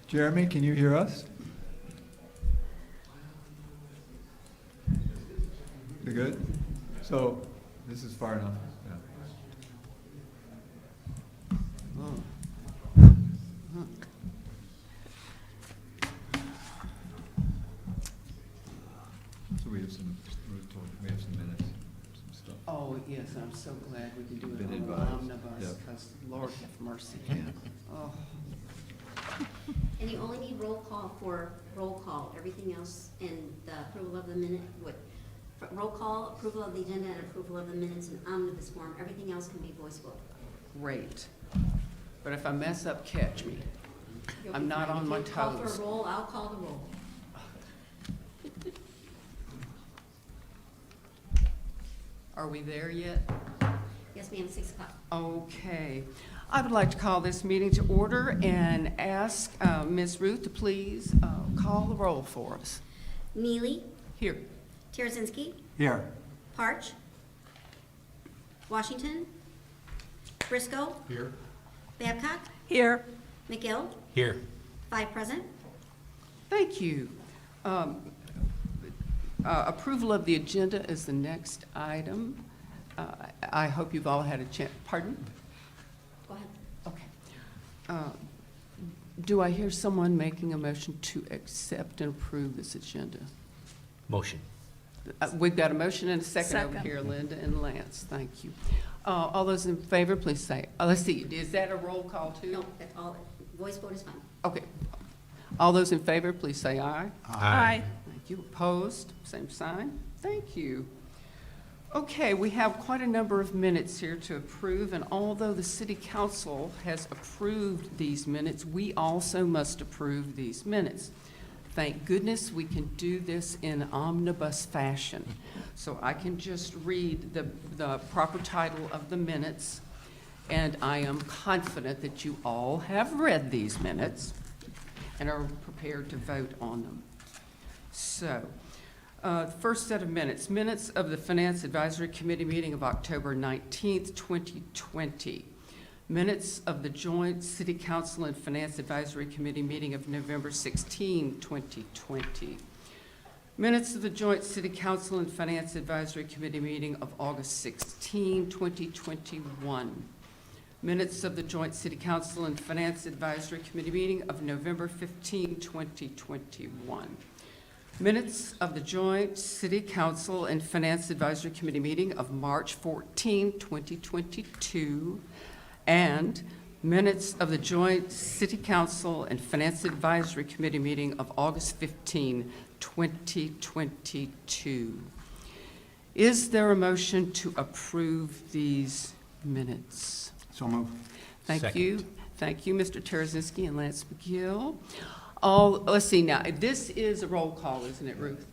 Jeremy, can you hear us? You're good? So, this is far enough. So we have some minutes, some stuff. Oh, yes, I'm so glad we can do it Been on advised. omnibus, Yep. because Lord have mercy. Oh, And you only need roll call for roll call, everything else in the approval of the minute, roll call, approval of the agenda, and approval of the minutes in omnibus form, everything else can be voice vote. great. But if I mess up, catch me. You'll I'm be not fine. on If my you call toes. for a roll, I'll call the roll. Are we there yet? Yes, ma'am, 6 o'clock. Okay. I would like to call this meeting to order and ask Ms. Ruth to please call the roll for us. Neely, Here. Tarazinski, Here. Parch, Washington, Briscoe, Here. Babcock, Here. McGill, Here. 5 present. Thank you. Approval of the agenda is the next item. I hope you've all had a chance, pardon? Go ahead. Okay. Do I hear someone making a motion to accept and approve this agenda? Motion. We've got a motion and a second over Second. here, Linda and Lance. Thank you. All those in favor, please say, let's see, is that a roll call too? No, that's all, voice vote is fine. Okay. All those in favor, please say aye. Aye. Thank you. Opposed? Same sign. Thank you. Okay, we have quite a number of minutes here to approve, and although the city council has approved these minutes, we also must approve these minutes. Thank goodness we can do this in omnibus fashion. So I can just read the proper title of the minutes, and I am confident that you all have read these minutes and are prepared to vote on them. So, first set of minutes, minutes of the Finance Advisory Committee meeting of October 19th, 2020. Minutes of the Joint City Council and Finance Advisory Committee meeting of November 16, 2020. Minutes of the Joint City Council and Finance Advisory Committee meeting of August 16, 2021. Minutes of the Joint City Council and Finance Advisory Committee meeting of November 15, 2021. Minutes of the Joint City Council and Finance Advisory Committee meeting of March 14, 2022, and minutes of the Joint City Council and Finance Advisory Committee meeting of August 15, 2022. Is there a motion to approve these minutes? So moved. Thank Second. you. Thank you, Mr. Tarazinski and Lance McGill. Let's see now, this is a roll call, isn't it, Ruth?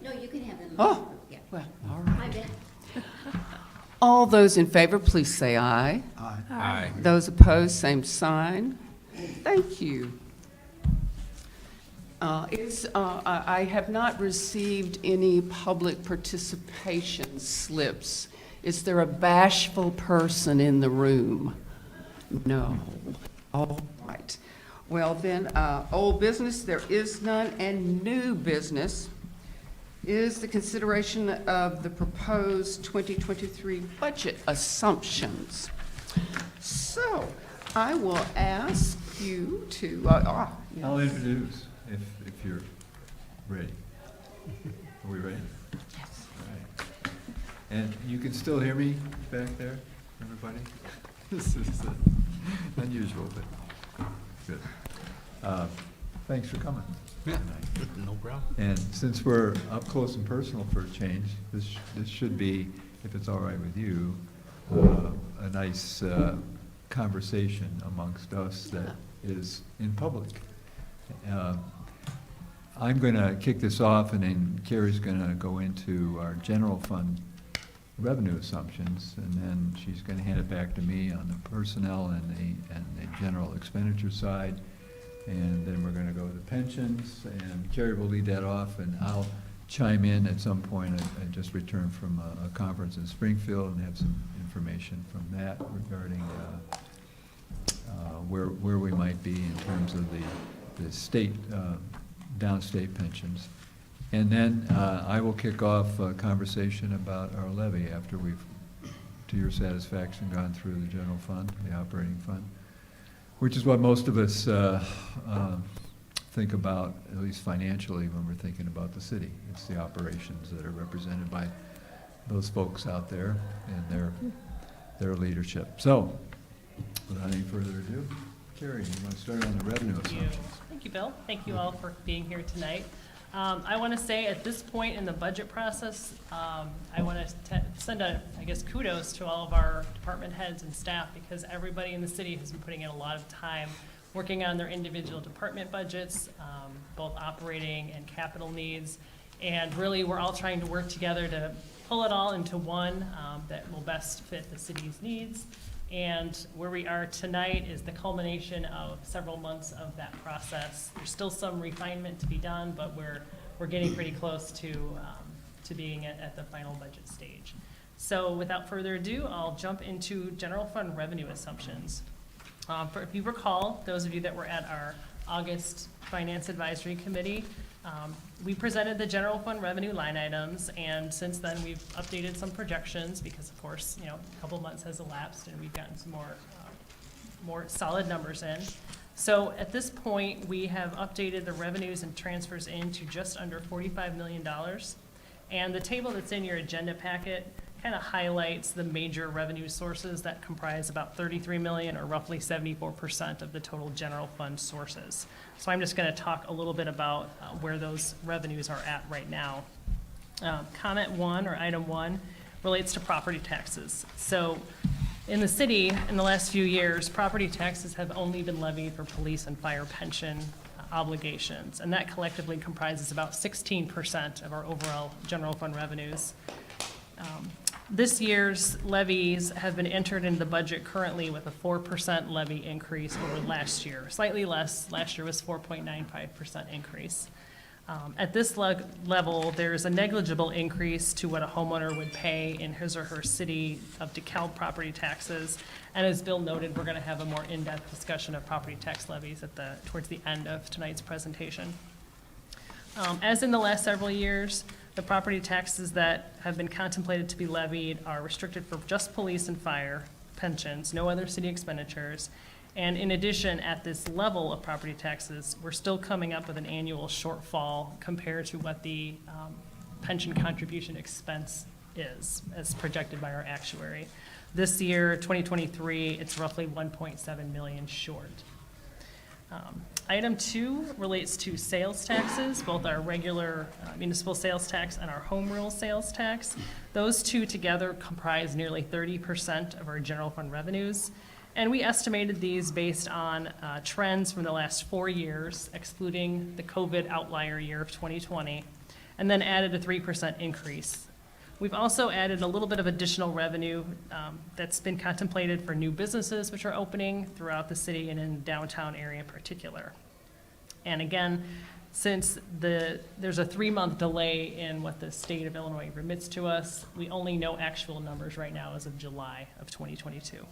No, you can have them. Oh. Yeah. Well, all My right. bad. All those in favor, please say aye. Aye. Aye. Those opposed, same sign. Thank you. I have not received any public participation slips. Is there a bashful person in the room? No. All right. Well then, old business, there is none, and new business is the consideration of the proposed 2023 budget assumptions. So, I will ask you to, I'll introduce if you're ready. Are we ready? Yes. All right. And you can still hear me back there, everybody? This is unusual, but good. Thanks for coming. Yeah, no problem. And since we're up close and personal for a change, this should be, if it's all right with you, a nice conversation amongst us that is in public. I'm going to kick this off, and then Carrie's going to go into our general fund revenue assumptions, and then she's going to hand it back to me on the personnel and the general expenditure side. And then we're going to go to pensions, and Carrie will lead that off, and I'll chime in at some point. I just returned from a conference in Springfield and have some information from that regarding where we might be in terms of the the state, downstate pensions. And then I will kick off a conversation about our levy after we've, to your satisfaction, gone through the general fund, the operating fund, which is what most of us think about, at least financially, when we're thinking about the city. It's the operations that are represented by those folks out there and their leadership. So, without any further ado, Carrie, you want to start on the revenue assumptions? Thank you, Bill. Thank you all for being here tonight. I want to say at this point in the budget process, I want to send kudos to all of our department heads and staff, because everybody in the city has been putting in a lot of time working on their individual department budgets, both operating and capital needs. And really, we're all trying to work together to pull it all into one that will best fit the city's needs. And where we are tonight is the culmination of several months of that process. There's still some refinement to be done, but we're getting pretty close to being at the final budget stage. So without further ado, I'll jump into general fund revenue assumptions. If you recall, those of you that were at our August Finance Advisory Committee, we presented the general fund revenue line items, and since then we've updated some projections because, of course, a couple months has elapsed and we've gotten some more solid numbers in. So at this point, we have updated the revenues and transfers into just under $45 million. And the table that's in your agenda packet kind of highlights the major revenue sources that comprise about $33 million, or roughly 74% of the total general fund sources. So I'm just going to talk a little bit about where those revenues are at right now. Comment one, or item one, relates to property taxes. So in the city, in the last few years, property taxes have only been levied for police and fire pension obligations, and that collectively comprises about 16% of our overall general fund revenues. This year's levies have been entered into the budget currently with a 4% levy increase over last year, slightly less. Last year was 4.95% increase. At this level, there's a negligible increase to what a homeowner would pay in his or her city of DeKalb property taxes. And as Bill noted, we're going to have a more in-depth discussion of property tax levies towards the end of tonight's presentation. As in the last several years, the property taxes that have been contemplated to be levied are restricted for just police and fire pensions, no other city expenditures. And in addition, at this level of property taxes, we're still coming up with an annual shortfall compared to what the pension contribution expense is, as projected by our actuary. This year, 2023, it's roughly 1.7 million short. Item two relates to sales taxes, both our regular municipal sales tax and our home rule sales tax. Those two together comprise nearly 30% of our general fund revenues. And we estimated these based on trends from the last 4 years, excluding the COVID outlier year of 2020, and then added a 3% increase. We've also added a little bit of additional revenue that's been contemplated for new businesses which are opening throughout the city and in the downtown area in particular. And again, since there's a 3-month delay in what the state of Illinois remits to us, we only know actual numbers right now as of July of 2022.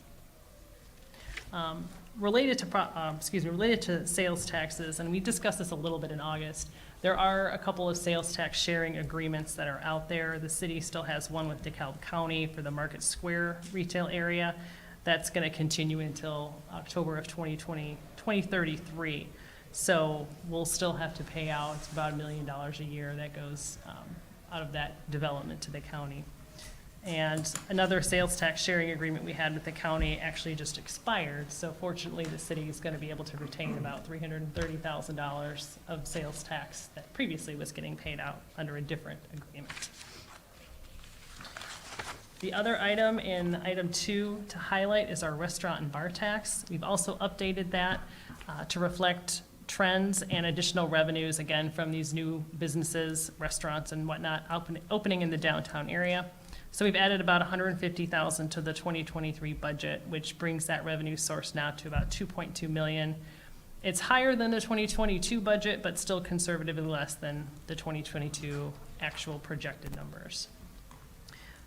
Related to sales taxes, and we discussed this a little bit in August, there are a couple of sales tax sharing agreements that are out there. The city still has one with DeKalb County for the Market Square retail area. That's going to continue until October of 2033. So we'll still have to pay out about $1 million a year that goes out of that development to the county. And another sales tax sharing agreement we had with the county actually just expired. So fortunately, the city is going to be able to retain about $330,000 of sales tax that previously was getting paid out under a different agreement. The other item in item two to highlight is our restaurant and bar tax. We've also updated that to reflect trends and additional revenues, again, from these new businesses, restaurants and whatnot, opening in the downtown area. So we've added about $150,000 to the 2023 budget, which brings that revenue source now to about $2.2 million. It's higher than the 2022 budget, but still conservatively less than the 2022 actual projected numbers.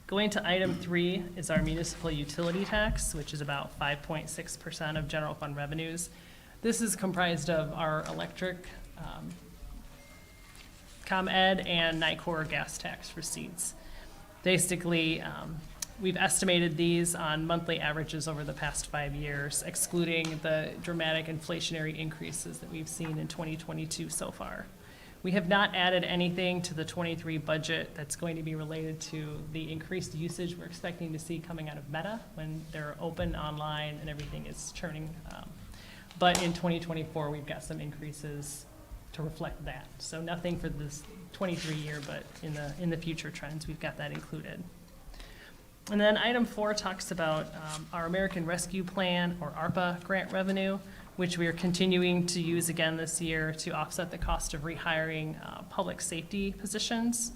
Going to item three is our municipal utility tax, which is about 5.6% of general fund revenues. This is comprised of our electric, ComEd and NICOR gas tax receipts. Basically, we've estimated these on monthly averages over the past 5 years, excluding the dramatic inflationary increases that we've seen in 2022 so far. We have not added anything to the '23 budget that's going to be related to the increased usage we're expecting to see coming out of Meta when they're open online and everything is churning. But in 2024, we've got some increases to reflect that. So nothing for this '23 year, but in the future trends, we've got that included. And then item 4 talks about our American Rescue Plan, or ARPA, grant revenue, which we are continuing to use again this year to offset the cost of rehiring public safety positions.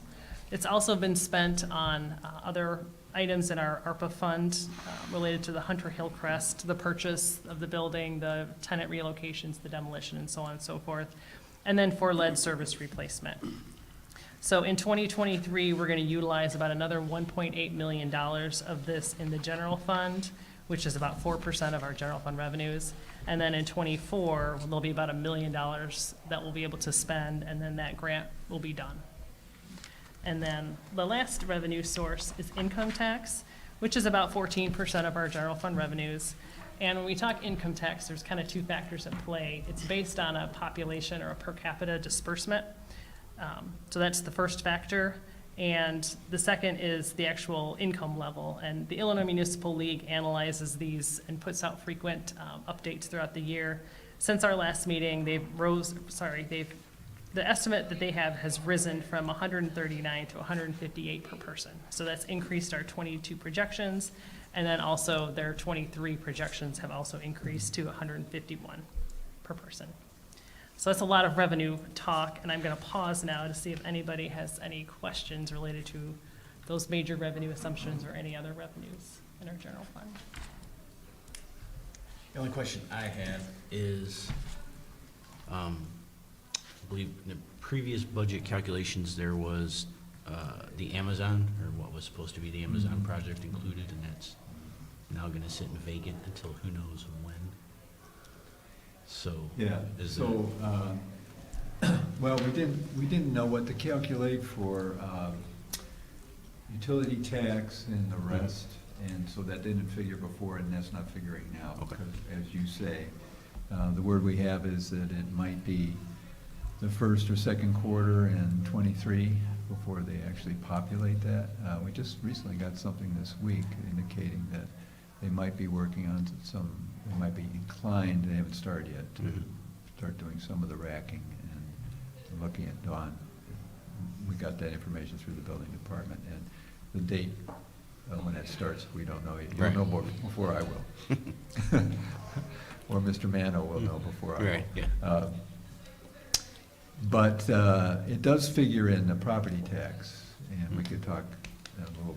It's also been spent on other items in our ARPA fund related to the Hunter Hillcrest, the purchase of the building, the tenant relocations, the demolition, and so on and so forth, and then for lead service replacement. So in 2023, we're going to utilize about another $1.8 million of this in the general fund, which is about 4% of our general fund revenues. And then in '24, there'll be about $1 million that we'll be able to spend, and then that grant will be done. And then the last revenue source is income tax, which is about 14% of our general fund revenues. And when we talk income tax, there's kind of 2 factors at play. It's based on a population or a per capita disbursement. So that's the first factor. And the second is the actual income level. And the Illinois Municipal League analyzes these and puts out frequent updates throughout the year. Since our last meeting, the estimate that they have has risen from 139 to 158 per person. So that's increased our 22 projections. And then also their 23 projections have also increased to 151 per person. So that's a lot of revenue talk, and I'm going to pause now to see if anybody has any questions related to those major revenue assumptions or any other revenues in our general fund. The only question I have is, I believe in the previous budget calculations, there was the Amazon, or what was supposed to be the Amazon project included, and that's now going to sit vacant until who knows when. So, Yeah, is so, well, we didn't know what to calculate for utility tax and the rest, and so that didn't figure before, and that's not figuring now. Okay. Because, as you say, the word we have is that it might be the first or second quarter in '23 before they actually populate that. We just recently got something this week indicating that they might be working on they might be inclined, they haven't started yet, to start doing some of the racking and looking at Dawn. We got that information through the building department, and the date when that starts, we don't know. You'll Right. know more before I will. Or Mr. Mano will know before I will. Right, yeah. But it does figure in the property tax, and we could talk in a little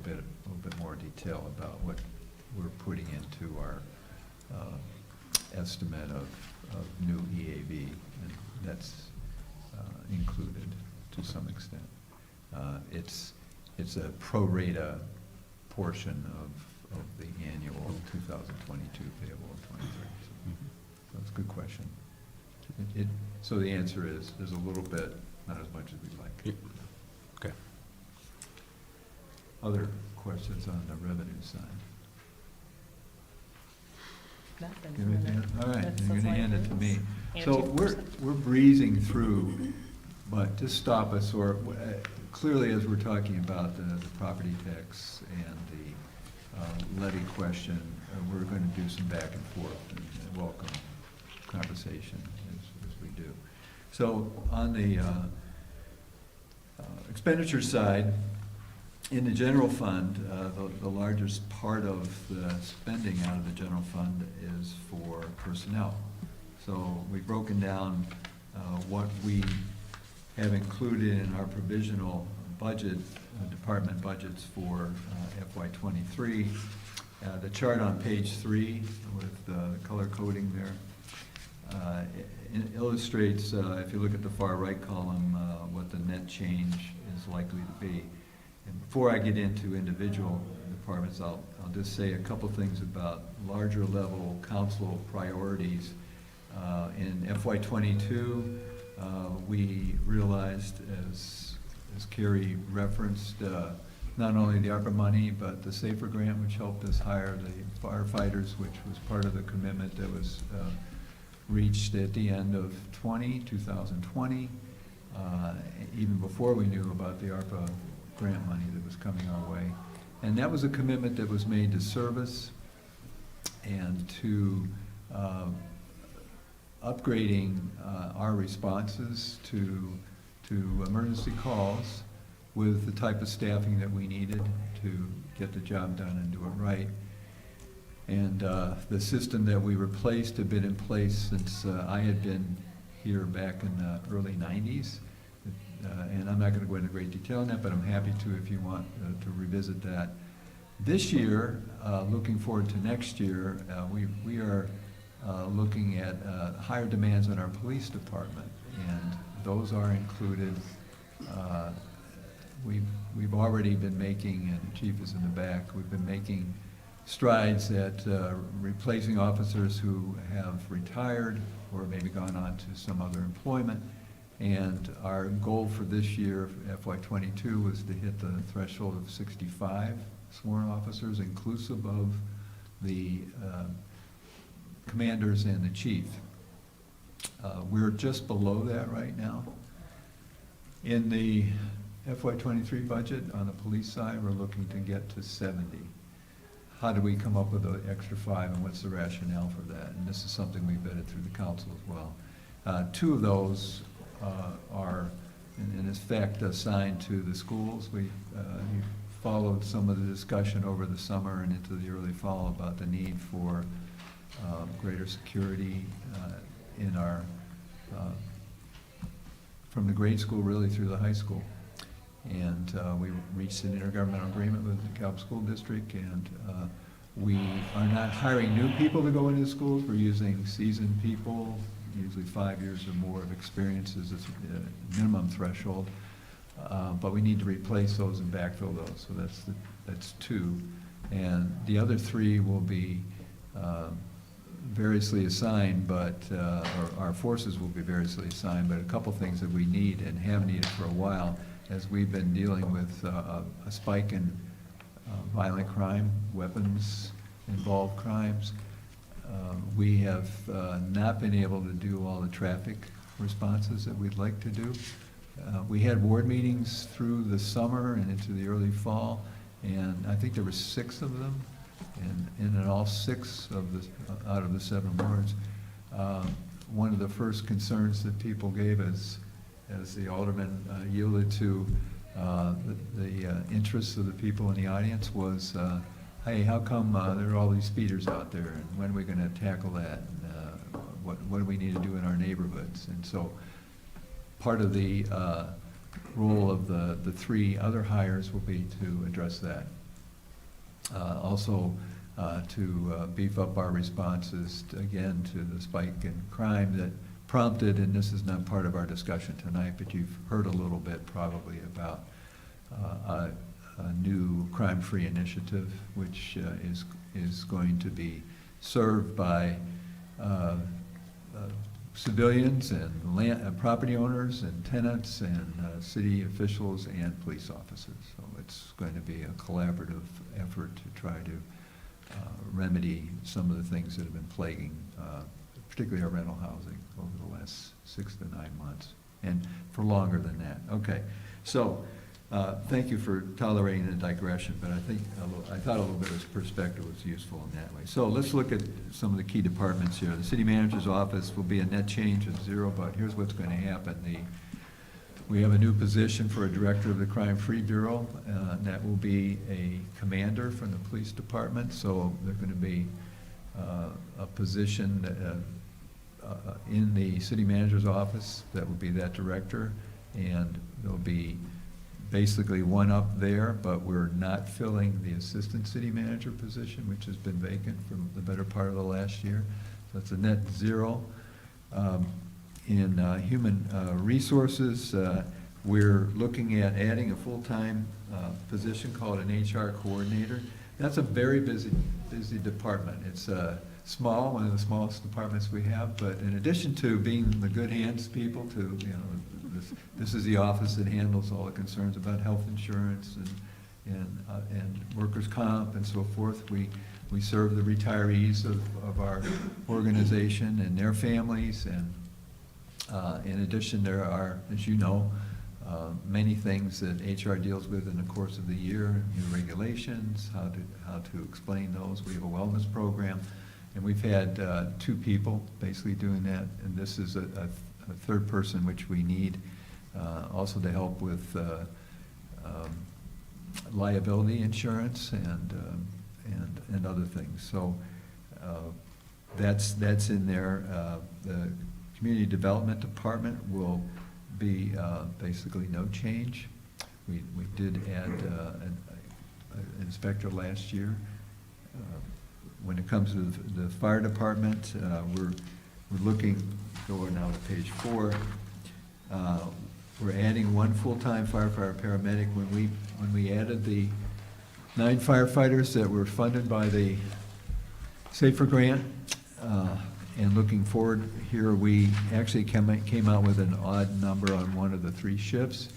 bit more detail about what we're putting into our estimate of new EAV, and that's included to some extent. It's a pro rata portion of the annual 2022 payable in '23. So that's a good question. So the answer is, there's a little bit, not as much as we'd like. Yep. Okay. Other questions on the revenue side? Nothing. Give it to- All right, That's you're gonna why hand it it to is. me. And So 2%. we're breezing through, but just stop us, or clearly as we're talking about the property tax and the levy question, we're gonna do some back and forth and welcome conversation as we do. So on the expenditure side, in the general fund, the largest part of the spending out of the general fund is for personnel. So we've broken down what we have included in our provisional budget, department budgets for FY '23. The chart on page 3 with the color coding there illustrates, if you look at the far right column, what the net change is likely to be. And before I get into individual departments, I'll just say a couple things about larger level council priorities. In FY '22, we realized, as Carrie referenced, not only the ARPA money, but the SAFER grant, which helped us hire the firefighters, which was part of the commitment that was reached at the end of 2020, even before we knew about the ARPA grant money that was coming our way. And that was a commitment that was made to service and to upgrading our responses to emergency calls with the type of staffing that we needed to get the job done and do it right. And the system that we replaced had been in place since I had been here back in the early 90s. And I'm not going to go into great detail on that, but I'm happy to if you want to revisit that. This year, looking forward to next year, we are looking at higher demands on our police department, and those are included. We've already been making, and the chief is in the back, we've been making strides at replacing officers who have retired or maybe gone on to some other employment. And our goal for this year, FY '22, was to hit the threshold of 65 sworn officers, inclusive of the commanders and the chief. We're just below that right now. In the FY '23 budget, on the police side, we're looking to get to 70. How do we come up with the extra 5, and what's the rationale for that? And this is something we've vetted through the council as well. 2 of those are, in effect, assigned to the schools. We followed some of the discussion over the summer and into the early fall about the need for greater security in our, from the grade school really through the high school. And we reached an intergovernmental agreement with the DeKalb School District, and we are not hiring new people to go into the schools. We're using seasoned people, usually 5 years or more of experience as a minimum threshold. But we need to replace those and backfill those, so that's 2. And the other 3 will be variously assigned, but or our forces will be variously assigned, but a couple things that we need and have needed for a while, as we've been dealing with a spike in violent crime, weapons-involved crimes. We have not been able to do all the traffic responses that we'd like to do. We had ward meetings through the summer and into the early fall, and I think there were 6 of them, and in all 6 of the out of the 7 wards. One of the first concerns that people gave us, as the alderman yielded to the interests of the people in the audience, was, hey, how come there are all these speeders out there, and when are we going to tackle that, and what do we need to do in our neighborhoods? And so part of the role of the 3 other hires will be to address that. Also to beef up our responses, again, to the spike in crime that prompted, and this is not part of our discussion tonight, but you've heard a little bit probably about a new crime-free initiative, which is going to be served by civilians and property owners and tenants and city officials and police officers. So it's going to be a collaborative effort to try to remedy some of the things that have been plaguing particularly our rental housing over the last 6 to 9 months, and for longer than that. Okay, so thank you for tolerating the digression, but I thought a little bit of perspective was useful in that way. So let's look at some of the key departments here. The city manager's office will be a net change of 0, but here's what's going to happen. We have a new position for a director of the Crime-Free Bureau, and that will be a commander from the police department. So there's going to be a position in the city manager's office that will be that director, and there'll be basically one up there, but we're not filling the assistant city manager position, which has been vacant for the better part of the last year. So it's a net 0. In human resources, we're looking at adding a full-time position called an HR coordinator. That's a very busy department. It's small, one of the smallest departments we have, but in addition to being the good hands people to, this is the office that handles all the concerns about health insurance and workers' comp and so forth. We serve the retirees of our organization and their families, and in addition, there are, as you know, many things that HR deals with in the course of the year, new regulations, how to explain those. We have a wellness program, and we've had 2 people basically doing that, and this is a third person which we need also to help with liability insurance and other things. So that's in there. The Community Development Department will be basically no change. We did add an inspector last year. When it comes to the fire department, we're looking, going now to page 4, we're adding 1 full-time firefighter paramedic. When we added the 9 firefighters that were funded by the SAFER grant, and looking forward here, we actually came out with an odd number on one of the 3 shifts,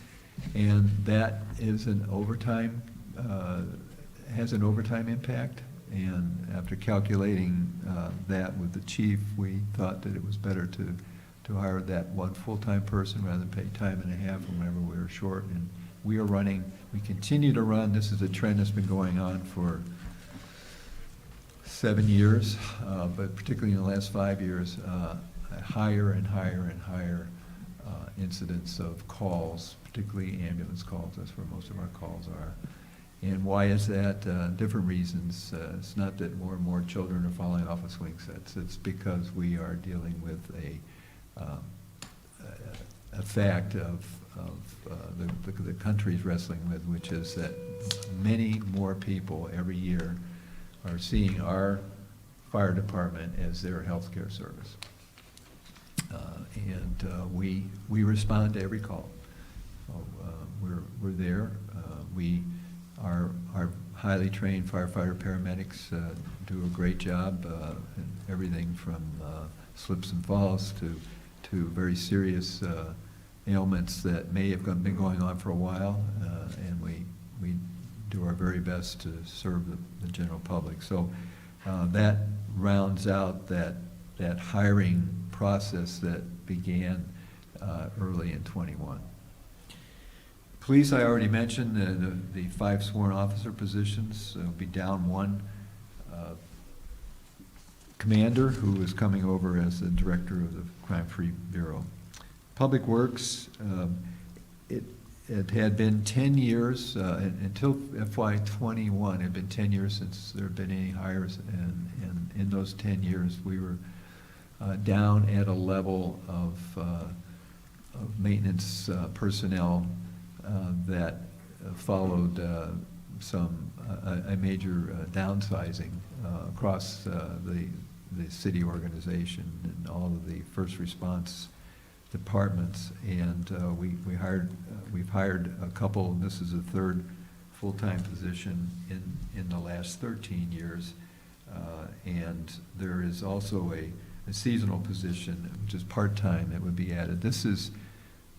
and that is an overtime, has an overtime impact. And after calculating that with the chief, we thought that it was better to hire that 1 full-time person rather than pay time and a half whenever we were short. And we continue to run, this is a trend that's been going on for 7 years, but particularly in the last 5 years, higher and higher and higher incidents of calls, particularly ambulance calls. That's where most of our calls are. And why is that? Different reasons. It's not that more and more children are falling off of swing sets. It's because we are dealing with a fact of the country's wrestling with, which is that many more people every year are seeing our fire department as their health care service. And we respond to every call. So, we're there. Our highly trained firefighter paramedics do a great job in everything from slips and falls to very serious ailments that may have been going on for a while, and we do our very best to serve the general public. So that rounds out that hiring process that began early in '21. Police, I already mentioned, the 5 sworn officer positions will be down 1 commander who is coming over as the director of the Crime-Free Bureau. Public Works, it had been 10 years, until FY21, it had been 10 years since there had been any hires, and in those 10 years, we were down at a level of maintenance personnel that followed a major downsizing across the city organization and all of the first response departments, and we've hired a couple. This is the 3rd full-time position in the last 13 years, and there is also a seasonal position, which is part-time, that would be added. This is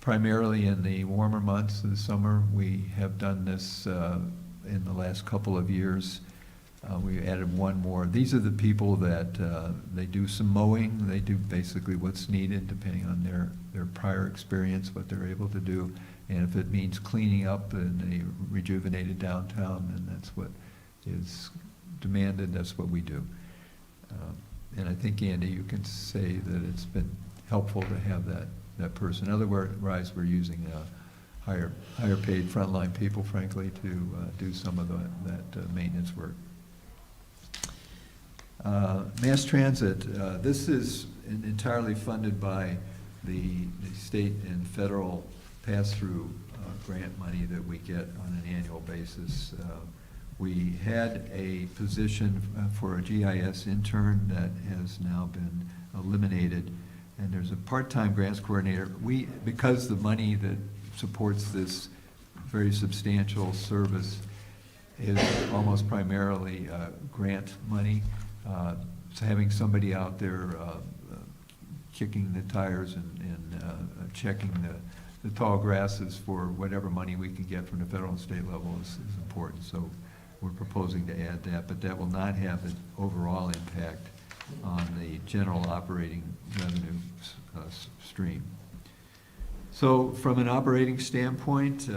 primarily in the warmer months of the summer. We have done this in the last couple of years. We added 1 more. These are the people that they do some mowing. They do basically what's needed depending on their prior experience, what they're able to do. And if it means cleaning up in a rejuvenated downtown, then that's what is demanded. That's what we do. And I think, Andy, you can say that it's been helpful to have that person. Otherwise, we're using higher paid frontline people, frankly, to do some of that maintenance work. Mass transit, this is entirely funded by the state and federal pass-through grant money that we get on an annual basis. We had a position for a GIS intern that has now been eliminated, and there's a part-time grants coordinator. Because the money that supports this very substantial service is almost primarily grant money, having somebody out there kicking the tires and checking the tall grasses for whatever money we can get from the federal and state level is important. So we're proposing to add that, but that will not have an overall impact on the general operating revenue stream. So from an operating standpoint,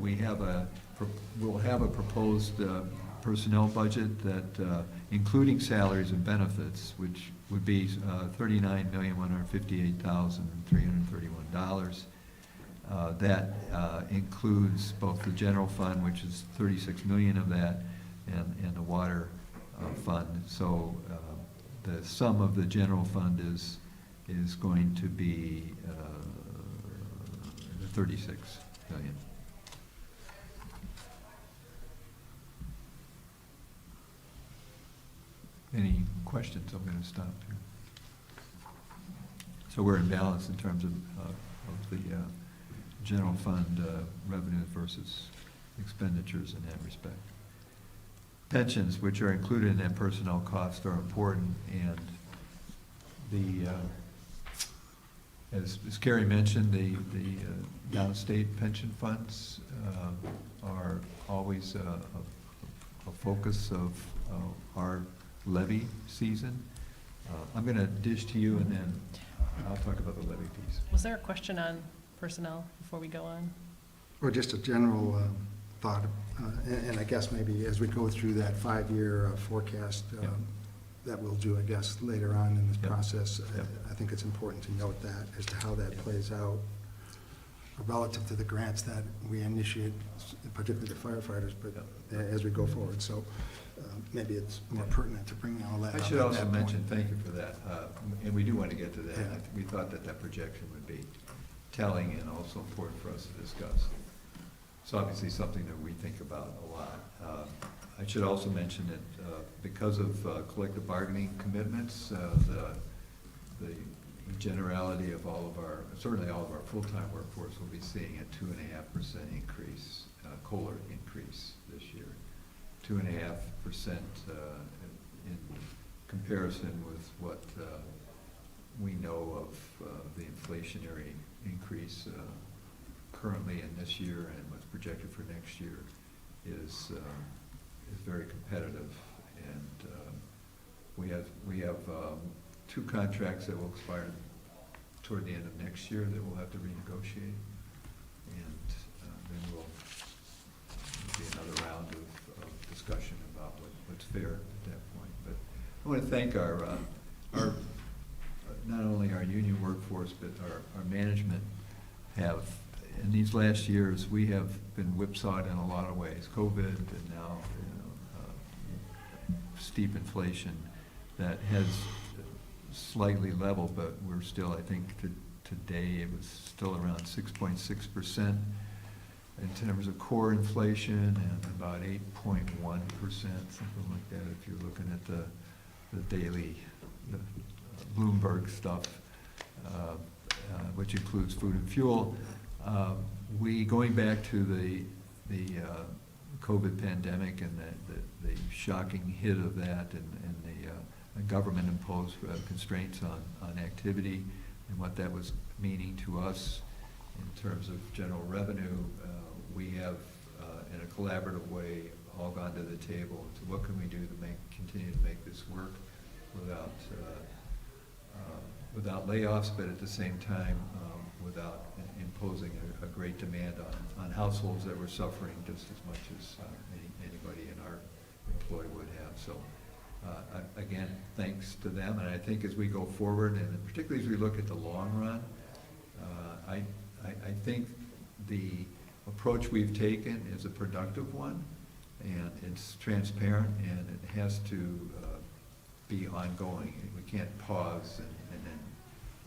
we'll have a proposed personnel budget that, including salaries and benefits, which would be $39,158,331. That includes both the general fund, which is 36 million of that, and the water fund. So the sum of the general fund is going to be 36 million. Any questions? I'm going to stop here. So we're in balance in terms of the general fund revenue versus expenditures in that respect. Pensions, which are included in that personnel cost, are important, and as Carrie mentioned, the downstate pension funds are always a focus of our levy season. I'm going to dish to you, and then I'll talk about the levy piece. Was there a question on personnel before we go on? Or just a general thought, and I guess maybe as we go through that 5-year forecast Yeah. that we'll do, I guess, later on in this Yeah. process, Yeah. I think it's important to note that as to how that Yeah. plays out relative to the grants that we initiate, particularly the firefighters, but as we go forward. So maybe it's more pertinent to bring all that I up should at also that mention, point. thank you for that, and we do want to get to that. Yeah. We thought that projection would be telling and also important for us to discuss. It's obviously something that we think about a lot. I should also mention that because of collective bargaining commitments, the generality of certainly all of our full-time workforce will be seeing a 2.5% increase, COLA increase this year. 2.5% in comparison with what we know of the inflationary increase currently in this year and what's projected for next year is very competitive. And we have 2 contracts that will expire toward the end of next year that we'll have to renegotiate, and then there'll be another round of discussion about what's fair at that point. But I want to thank our not only our union workforce, but our management have, in these last years, we have been whipsawed in a lot of ways. COVID and now steep inflation that has slightly leveled, but we're still, I think, today it was still around 6.6% in terms of core inflation, and about 8.1%, something like that, if you're looking at the daily Bloomberg stuff, which includes food and fuel. Going back to the COVID pandemic and the shocking hit of that, and the government-imposed constraints on activity and what that was meaning to us in terms of general revenue, we have, in a collaborative way, all gone to the table to what can we do to continue to make this work without layoffs, but at the same time without imposing a great demand on households that were suffering just as much as anybody in our employ would have. So again, thanks to them, and I think as we go forward, and particularly as we look at the long run, I think the approach we've taken is a productive one, and it's transparent, and it has to be ongoing. We can't pause and then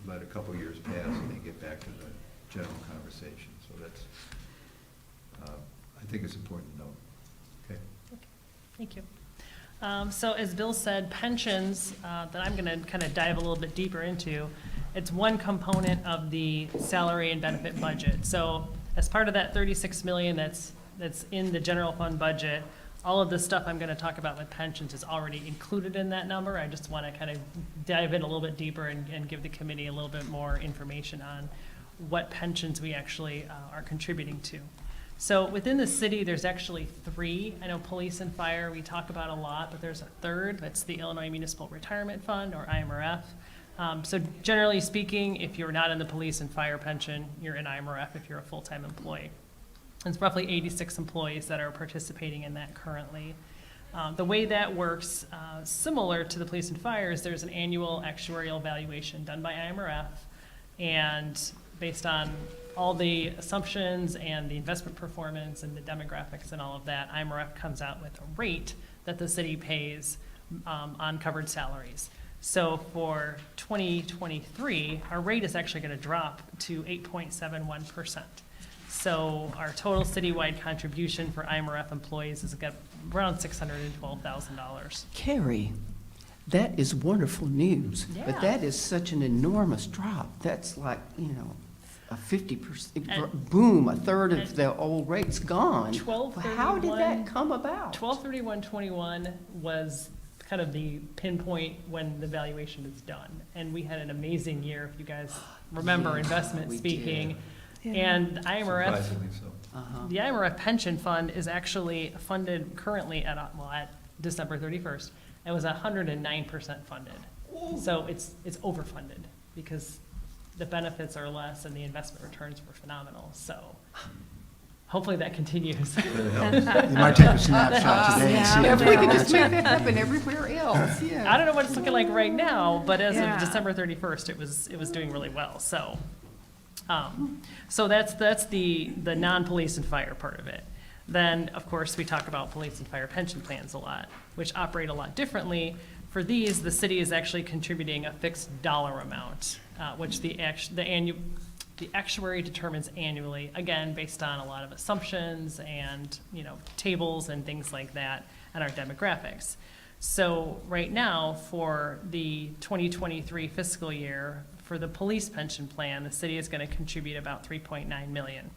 let a couple years pass and then get back to the general conversation. So that's, I think it's important to note. Okay. Thank you. So as Bill said, pensions, that I'm going to kind of dive a little bit deeper into, it's one component of the salary and benefit budget. So as part of that 36 million that's in the general fund budget, All of the stuff I'm gonna talk about with pensions is already included in that number. I just wanna kind of dive in a little bit deeper and give the committee a little bit more information on what pensions we actually are contributing to. So within the city, there's actually 3. I know police and fire, we talk about a lot, but there's a third. That's the Illinois Municipal Retirement Fund, or IMRF. So generally speaking, if you're not in the police and fire pension, you're in IMRF if you're a full-time employee. It's roughly 86 employees that are participating in that currently. The way that works, similar to the police and fire, is there's an annual actuarial evaluation done by IMRF, and based on all the assumptions and the investment performance and the demographics and all of that, IMRF comes out with a rate that the city pays on covered salaries. So for 2023, our rate is actually going to drop to 8.71%. So our total citywide contribution for IMRF employees is around $612,000. Carrie, that is wonderful news, Yeah. but that is such an enormous drop. That's like, a 50%, boom, a third of the old rate's gone. 12/31 How did that come about? 12/31/21 was kind of the pinpoint when the valuation is done. And we had an amazing year, if you guys remember Yeah, investment we speaking. did. And IMRF, Surprisingly so. Uh-huh. the IMRF pension fund is actually funded currently at December 31st. It was 109% funded. So it's overfunded because the benefits are less and the investment returns were phenomenal. So hopefully that continues. That helps. You might take a snapshot today and see. If we could if just make that happen everywhere else, yeah. I don't know what it's looking like right now, but as Yeah. of December 31st, it was doing really well. So, so that's the non-police and fire part of it. Then, of course, we talk about police and fire pension plans a lot, which operate a lot differently. For these, the city is actually contributing a fixed dollar amount, which the actuary determines annually, again, based on a lot of assumptions and, tables and things like that, and our demographics. So right now, for the 2023 fiscal year, for the police pension plan, the city is going to contribute about $3.9 million.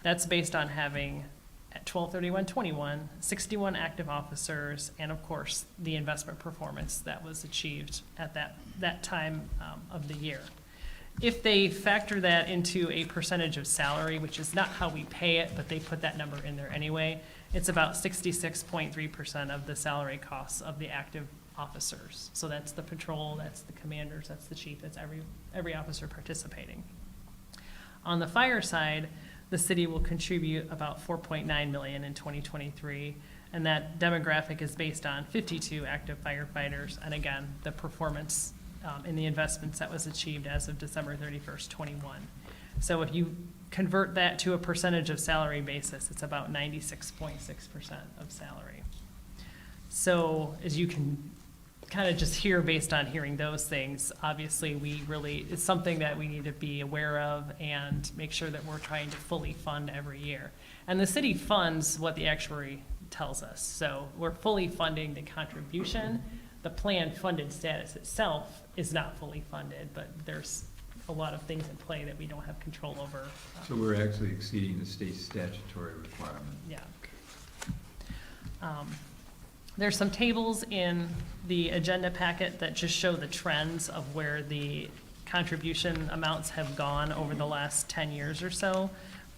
That's based on having, at 12/31/21, 61 active officers, and of course, the investment performance that was achieved at that time of the year. If they factor that into a percentage of salary, which is not how we pay it, but they put that number in there anyway, it's about 66.3% of the salary costs of the active officers. So that's the patrol, that's the commanders, that's the chief, that's every officer participating. On the fire side, the city will contribute about $4.9 million in 2023, and that demographic is based on 52 active firefighters, and again, the performance in the investments that was achieved as of December 31st, 21. So if you convert that to a percentage of salary basis, it's about 96.6% of salary. So as you can kind of just hear based on hearing those things, obviously it's something that we need to be aware of and make sure that we're trying to fully fund every year. And the city funds what the actuary tells us. So we're fully funding the contribution. The plan funded status itself is not fully funded, but there's a lot of things in play that we don't have control over. So we're actually exceeding the state statutory requirement. Yeah. There's some tables in the agenda packet that just show the trends of where the contribution amounts have gone over the last 10 years or so.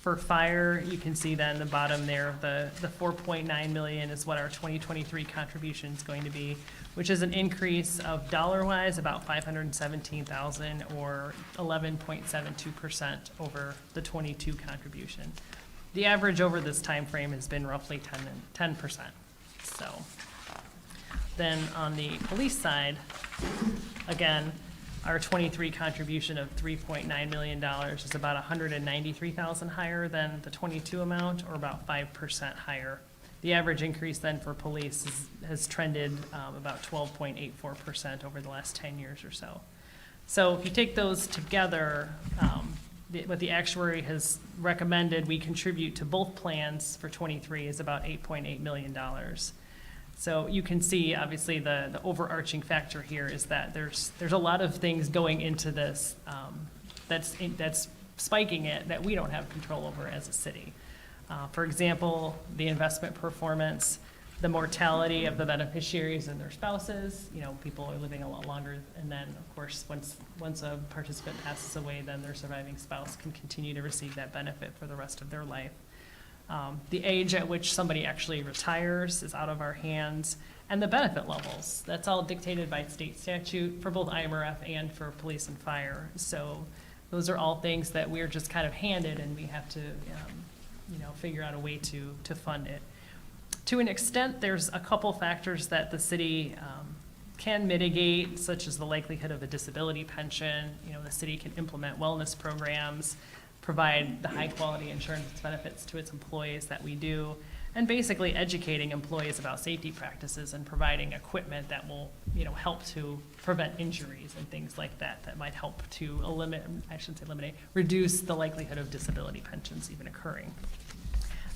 For fire, you can see that in the bottom there, the $4.9 million is what our 2023 contribution is going to be, which is an increase of dollar-wise about $517,000 or 11.72% over the 22 contribution. The average over this time frame has been roughly 10%. So then on the police side, again, our 23 contribution of $3.9 million is about $193,000 higher than the 22 amount, or about 5% higher. The average increase then for police has trended about 12.84% over the last 10 years or so. So if you take those together, what the actuary has recommended we contribute to both plans for 23 is about $8.8 million. So you can see, obviously, the overarching factor here is that there's a lot of things going into this that's spiking it that we don't have control over as a city. For example, the investment performance. the mortality of the beneficiaries and their spouses. You know, people are living a lot longer, and then, of course, once a participant passes away, then their surviving spouse can continue to receive that benefit for the rest of their life. The age at which somebody actually retires is out of our hands, and the benefit levels, that's all dictated by state statute for both IMRF and for police and fire. So those are all things that we're just kind of handed, and we have to, figure out a way to fund it. To an extent, there's a couple factors that the city can mitigate, such as the likelihood of a disability pension. You know, the city can implement wellness programs, provide the high-quality insurance benefits to its employees that we do, and basically educating employees about safety practices and providing equipment that will, help to prevent injuries and things like that, that might help to reduce the likelihood of disability pensions even occurring.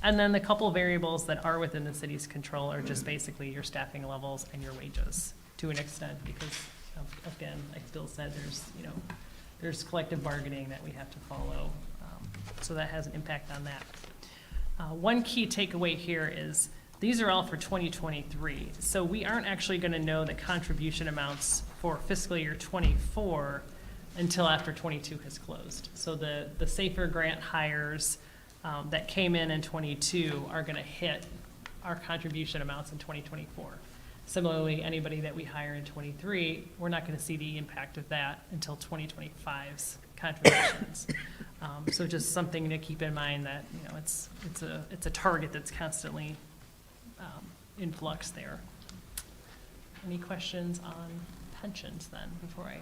And then the couple variables that are within the city's control are just basically your staffing levels and your wages to an extent, because again, like Bill said, there's collective bargaining that we have to follow. So that has an impact on that. One key takeaway here is these are all for 2023. So we aren't actually going to know the contribution amounts for fiscal year 24 until after 22 has closed. So the SAFER grant hires that came in 22 are going to hit our contribution amounts in 2024. Similarly, anybody that we hire in 23, we're not going to see the impact of that until 2025's contributions. So just something to keep in mind that, it's a target that's constantly in flux there. Any questions on pensions then before I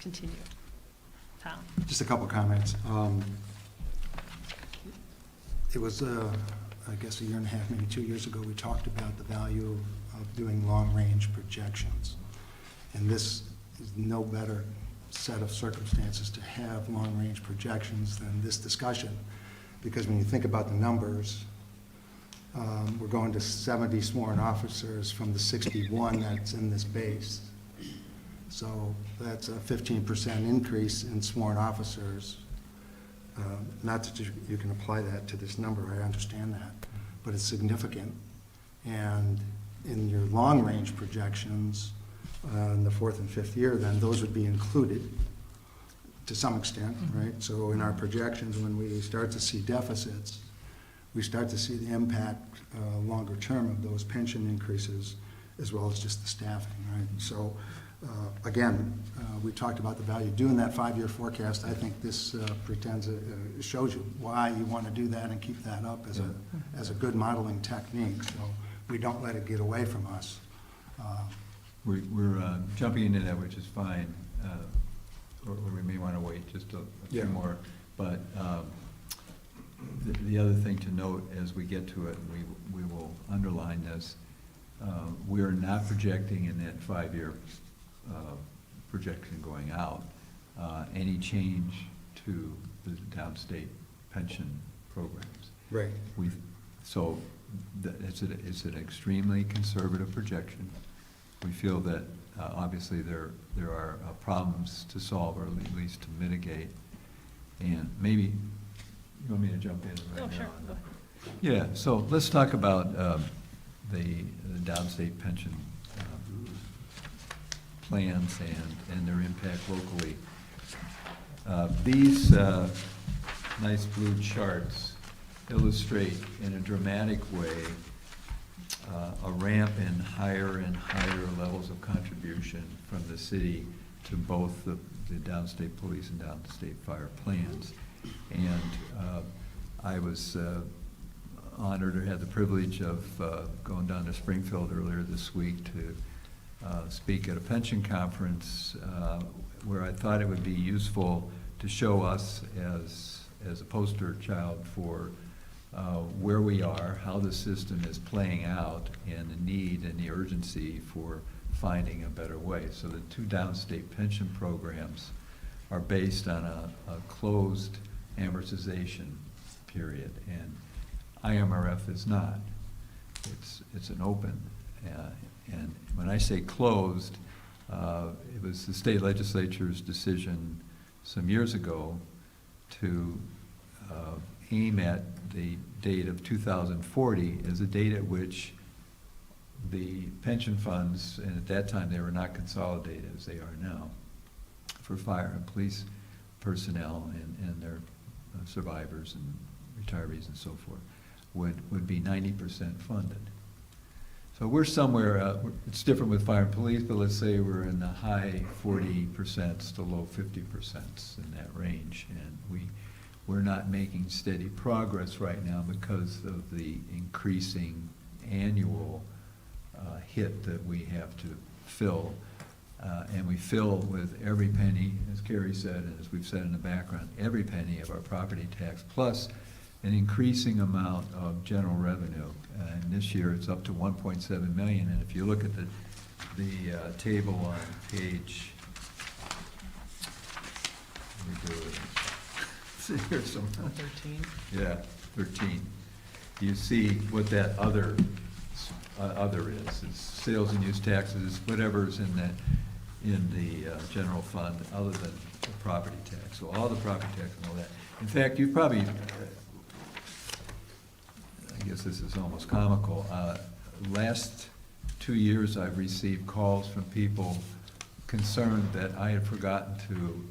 continue? Tom? Just a couple comments. It was, I guess, a year and a half, maybe 2 years ago, we talked about the value of doing long-range projections. And this is no better set of circumstances to have long-range projections than this discussion. Because when you think about the numbers, we're going to 70 sworn officers from the 61 that's in this base. So that's a 15% increase in sworn officers. Not that you can apply that to this number, I understand that, but it's significant. And in your long-range projections, in the fourth and fifth year, then those would be included to some extent, right? So in our projections, when we start to see deficits, we start to see the impact longer term of those pension increases, as well as just the staffing, right? So again, we talked about the value of doing that 5-year forecast. I think this shows you why you want to do that and keep that up as a good modeling technique. So we don't let it get away from us. We're jumping into that, which is fine, or we may want to wait just a few more. But the other thing to note as we get to it, we will underline this, we are not projecting in that 5-year projection going out any change to the downstate pension programs. Right. So it's an extremely conservative projection. We feel that obviously there are problems to solve, or at least to mitigate. And maybe, you want me to jump in right now? Sure. Yeah, so let's talk about the downstate pension plans and their impact locally. These nice blue charts illustrate in a dramatic way a ramp in higher and higher levels of contribution from the city to both the downstate police and downstate fire plans. And I was honored or had the privilege of going down to Springfield earlier this week to speak at a pension conference where I thought it would be useful to show us as a poster child for where we are, how the system is playing out, and the need and the urgency for finding a better way. So the two downstate pension programs are based on a closed amortization period, and IMRF is not. It's an open. And when I say closed, it was the state legislature's decision some years ago to aim at the date of 2040 as a date at which the pension funds, and at that time, they were not consolidated as they are now, for fire and police personnel and their survivors and retirees and so forth, would be 90% funded. So we're somewhere, it's different with fire and police, but let's say we're in the high 40% to low 50% in that range. And we're not making steady progress right now because of the increasing annual hit that we have to fill. And we fill with every penny, as Carrie said, and as we've said in the background, every penny of our property tax, plus an increasing amount of general revenue. And this year, it's up to 1.7 million. And if you look at the table on page, let me do it. See here somewhere. 13. Yeah, 13. You see what that other is. It's sales and use taxes, whatever's in the general fund, other than the property tax. So all the property tax and all that. In fact, you probably, I guess this is almost comical. Last 2 years, I've received calls from people concerned that I had forgotten to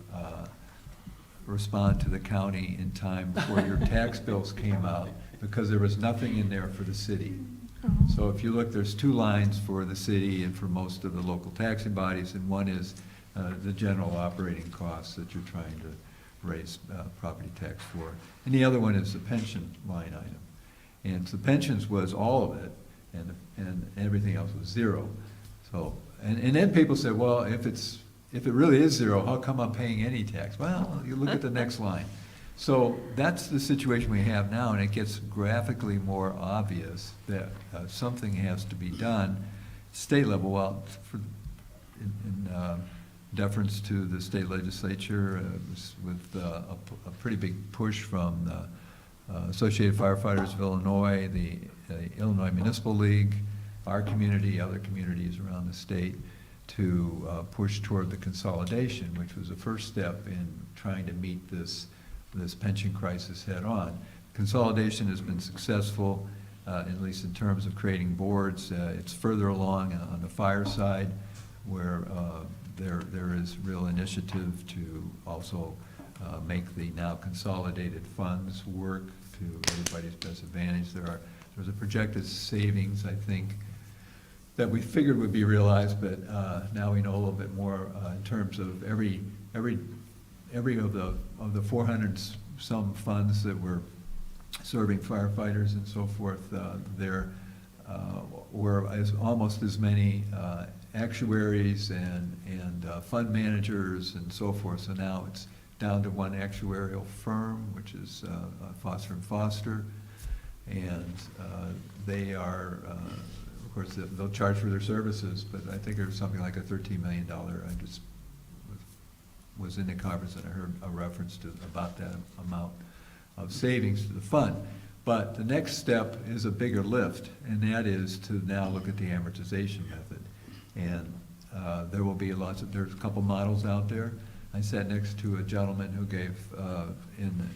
respond to the county in time before your tax bills came out, because there was nothing in there for the city. So if you look, there's 2 lines for the city and for most of the local taxing bodies, and one is the general operating costs that you're trying to raise property tax for. And the other one is the pension line item. And so pensions was all of it, and everything else was zero. So, and then people say, well, if it really is zero, how come I'm paying any tax? Well, you look at the next line. So that's the situation we have now, and it gets graphically more obvious that something has to be done. State level, well, in deference to the state legislature, with a pretty big push from the Associated Firefighters of Illinois, the Illinois Municipal League, our community, other communities around the state, to push toward the consolidation, which was the first step in trying to meet this pension crisis head on. Consolidation has been successful, at least in terms of creating boards. It's further along on the fire side, where there is real initiative to also make the now consolidated funds work to everybody's best advantage. There's a projected savings, I think, that we figured would be realized, but now we know a little bit more in terms of every of the 400 some funds that were serving firefighters and so forth. There were almost as many actuaries and fund managers and so forth. So now it's down to one actuarial firm, which is Foster and Foster, and they are. Of course, they'll charge for their services, but I think there's something like a $13 million. I just was in the conference and I heard a reference to about that amount of savings to the fund. But the next step is a bigger lift, and that is to now look at the amortization method. And there will be there's a couple models out there. I sat next to a gentleman who gave in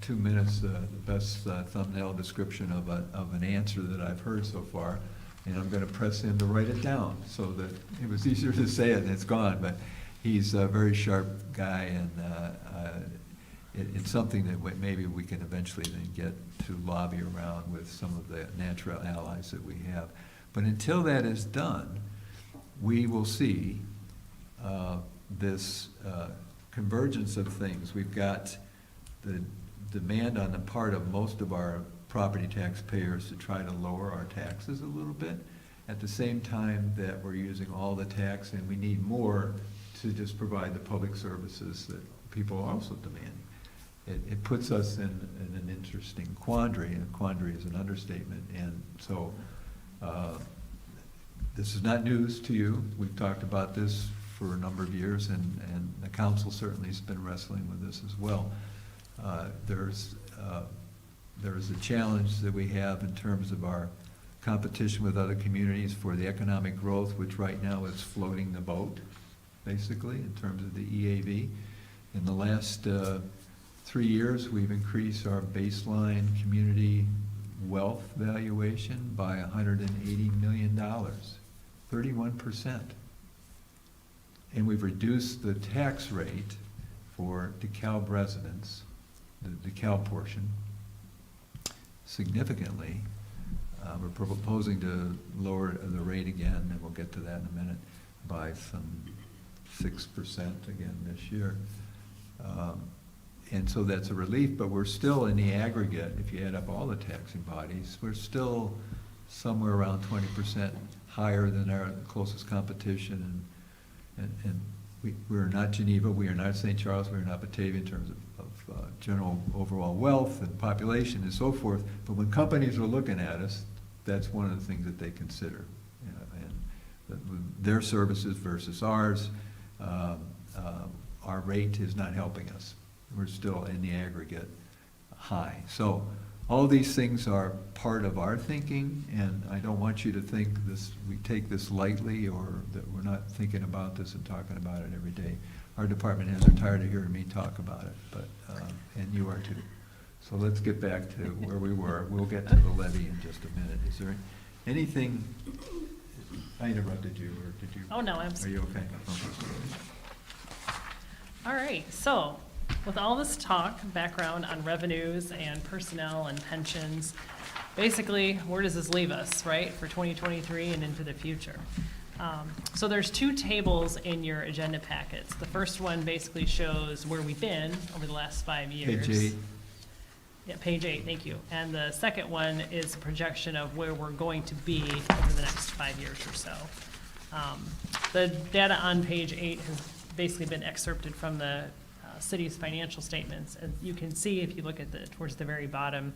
2 minutes the best thumbnail description of an answer that I've heard so far. And I'm going to press him to write it down so that it was easier to say it and it's gone. But he's a very sharp guy, and it's something that maybe we can eventually then get to lobby around with some of the natural allies that we have. But until that is done, we will see this convergence of things. We've got the demand on the part of most of our property taxpayers to try to lower our taxes a little bit, at the same time that we're using all the tax, and we need more to just provide the public services that people are also demanding. It puts us in an interesting quandary, and quandary is an understatement. And so this is not news to you. We've talked about this for a number of years, and the council certainly has been wrestling with this as well. There's a challenge that we have in terms of our competition with other communities for the economic growth, which right now is floating the boat, basically, in terms of the EAV. In the last 3 years, we've increased our baseline community wealth valuation by $180 million, 31%. And we've reduced the tax rate for DeKalb residents, the DeKalb portion, significantly. We're proposing to lower the rate again, and we'll get to that in a minute, by some 6% again this year. And so that's a relief, but we're still in the aggregate, if you add up all the taxing bodies, we're still somewhere around 20% higher than our closest competition. And we're not Geneva, we are not St. Charles, we are not Batavia in terms of general overall wealth and population and so forth. But when companies are looking at us, that's one of the things that they consider. And their services versus ours, our rate is not helping us. We're still in the aggregate high. So all these things are part of our thinking, and I don't want you to think we take this lightly, or that we're not thinking about this and talking about it every day. Our department heads are tired of hearing me talk about it, but and you are too. So let's get back to where we were. We'll get to the levy in just a minute. Is there anything, I interrupted you, or did you? Oh, no, Are you okay? All right, so with all this talk, background on revenues and personnel and pensions, basically, where does this leave us, right, for 2023 and into the future? So there's two tables in your agenda packets. The first one basically shows where we've been over the last 5 years. Page 8. Yeah, page 8, thank you. And the second one is a projection of where we're going to be over the next 5 years or so. The data on page 8 has basically been excerpted from the city's financial statements. And you can see, if you look at towards the very bottom,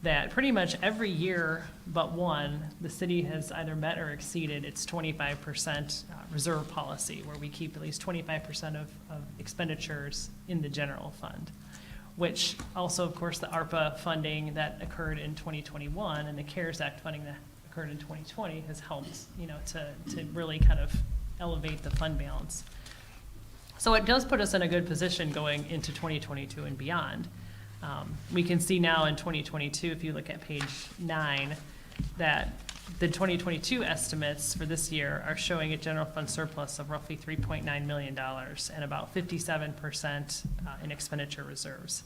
that pretty much every year but one, the city has either met or exceeded its 25% reserve policy, where we keep at least 25% of expenditures in the general fund, which also, of course, the ARPA funding that occurred in 2021 and the CARES Act funding that occurred in 2020 has helped, to really kind of elevate the fund balance. So it does put us in a good position going into 2022 and beyond. We can see now in 2022, if you look at page 9, that the 2022 estimates for this year are showing a general fund surplus of roughly $3.9 million and about 57% in expenditure reserves.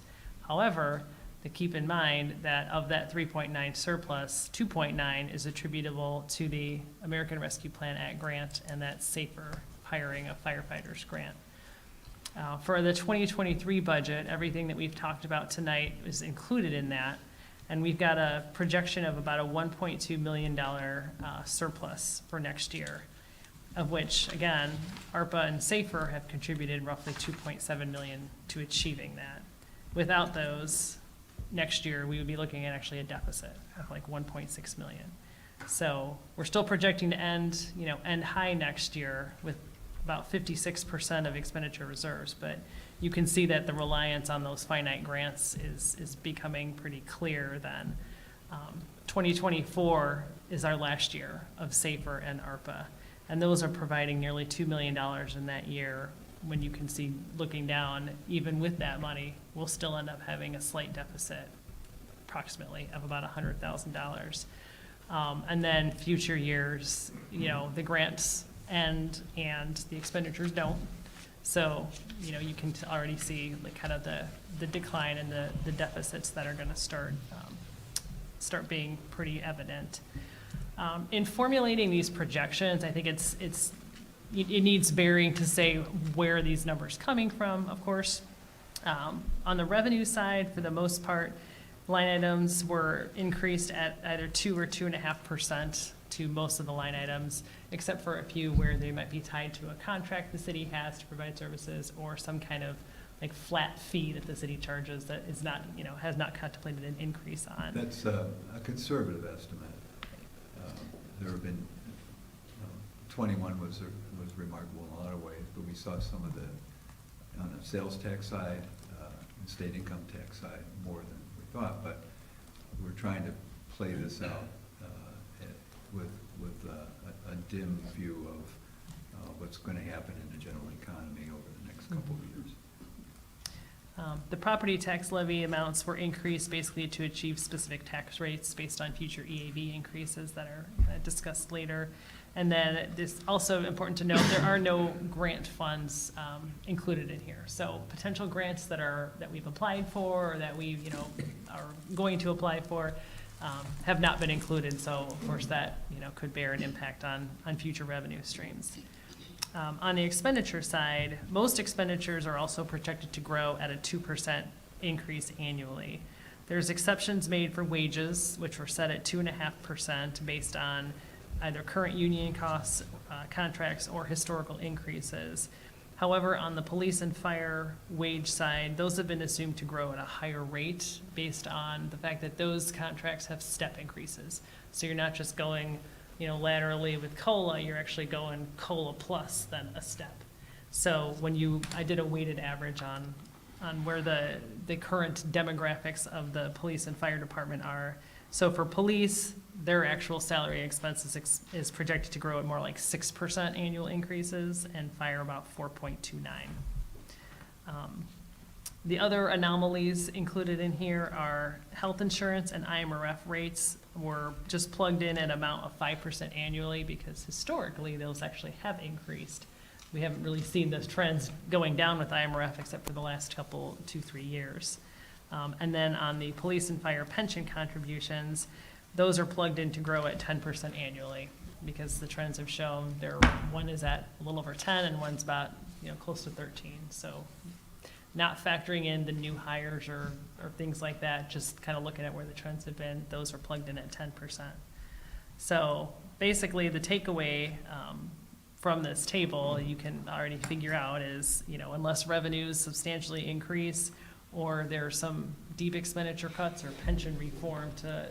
However, to keep in mind that of that 3.9 surplus, 2.9 is attributable to the American Rescue Plan Act grant and that safer hiring of firefighters grant. For the 2023 budget, everything that we've talked about tonight is included in that, and we've got a projection of about a $1.2 million surplus for next year, of which, again, ARPA and SAFER have contributed roughly $2.7 million to achieving that. Without those, next year, we would be looking at actually a deficit of like $1.6 million. So we're still projecting to end high next year with about 56% of expenditure reserves, but you can see that the reliance on those finite grants is becoming pretty clear then. 2024 is our last year of SAFER and ARPA, and those are providing nearly $2 million in that year, when you can see, looking down, even with that money, we'll still end up having a slight deficit, approximately, of about $100,000. And then future years, the grants end and the expenditures don't. So, you can already see like kind of the decline in the deficits that are going to start being pretty evident. In formulating these projections, I think it needs bearing to say where are these numbers coming from, of course. On the revenue side, for the most part, line items were increased at either 2 or 2.5% to most of the line items, except for a few where they might be tied to a contract the city has to provide services, or some kind of like flat fee that the city charges that is not, has not contemplated an increase on. That's a conservative estimate. There have been, 21 was remarkable in a lot of ways, but we saw some of on the sales tax side, and state income tax side, more than we thought, but we're trying to play this out with a dim view of what's going to happen in the general economy over the next couple of years. The property tax levy amounts were increased basically to achieve specific tax rates based on future EAV increases that are discussed later. And then it's also important to note, there are no grant funds included in here. So potential grants that we've applied for, or that we, are going to apply for, have not been included. So of course that, could bear an impact on future revenue streams. On the expenditure side, most expenditures are also projected to grow at a 2% increase annually. There's exceptions made for wages, which were set at 2.5% based on either current union costs, contracts, or historical increases. However, on the police and fire wage side, those have been assumed to grow at a higher rate based on the fact that those contracts have step increases. So you're not just going laterally with COLA, you're actually going COLA plus then a step. So I did a weighted average on where the current demographics of the police and fire department are. So for police, their actual salary expenses is projected to grow at more like 6% annual increases, and fire about 4.29. The other anomalies included in here are health insurance and IMRF rates were just plugged in at amount of 5% annually, because historically those actually have increased. We haven't really seen those trends going down with IMRF except for the last 2-3 years. And then on the police and fire pension contributions, those are plugged in to grow at 10% annually, because the trends have shown one is at a little over 10 and one's about close to 13. So not factoring in the new hires or things like that, just kind of looking at where the trends have been, those are plugged in at 10%. So basically the takeaway from this table, you can already figure out is, unless revenues substantially increase, or there are some deep expenditure cuts or pension reform to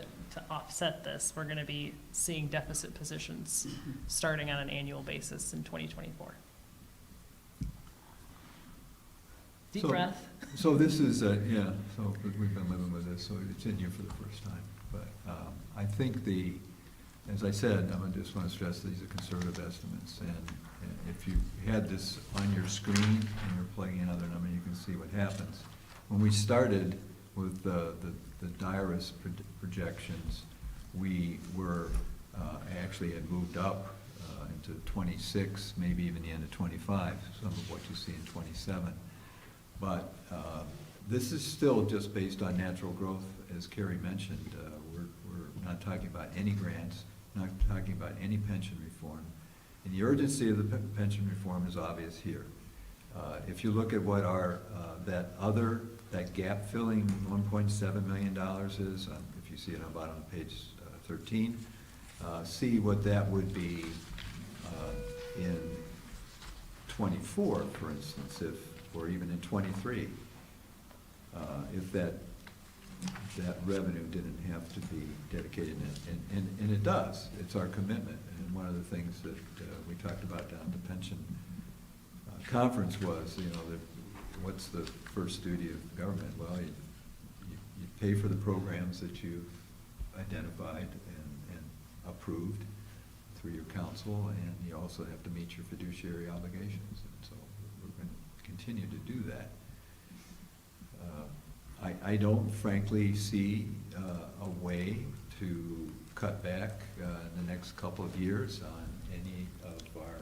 offset this, we're going to be seeing deficit positions starting on an annual basis in 2024. Deep breath. So this is, so we've been living with this, so it's in here for the first time. But I think as I said, I just want to stress these are conservative estimates. And if you had this on your screen and you're plugging in other numbers, you can see what happens. When we started with the direst projections, we were actually had moved up into 26, maybe even the end of 25, some of what you see in 27. But this is still just based on natural growth, as Carrie mentioned. We're not talking about any grants, not talking about any pension reform. And the urgency of the pension reform is obvious here. If you look at what that gap filling $1.7 million is, if you see it on the bottom of page 13, see what that would be in 24, for instance, or even in 23, if that revenue didn't have to be dedicated, and it does. It's our commitment. And one of the things that we talked about down at the pension conference was, what's the first duty of government? Well, you pay for the programs that you've identified and approved through your council, and you also have to meet your fiduciary obligations. And so we're going to continue to do that. I don't frankly see a way to cut back in the next couple of years on any of our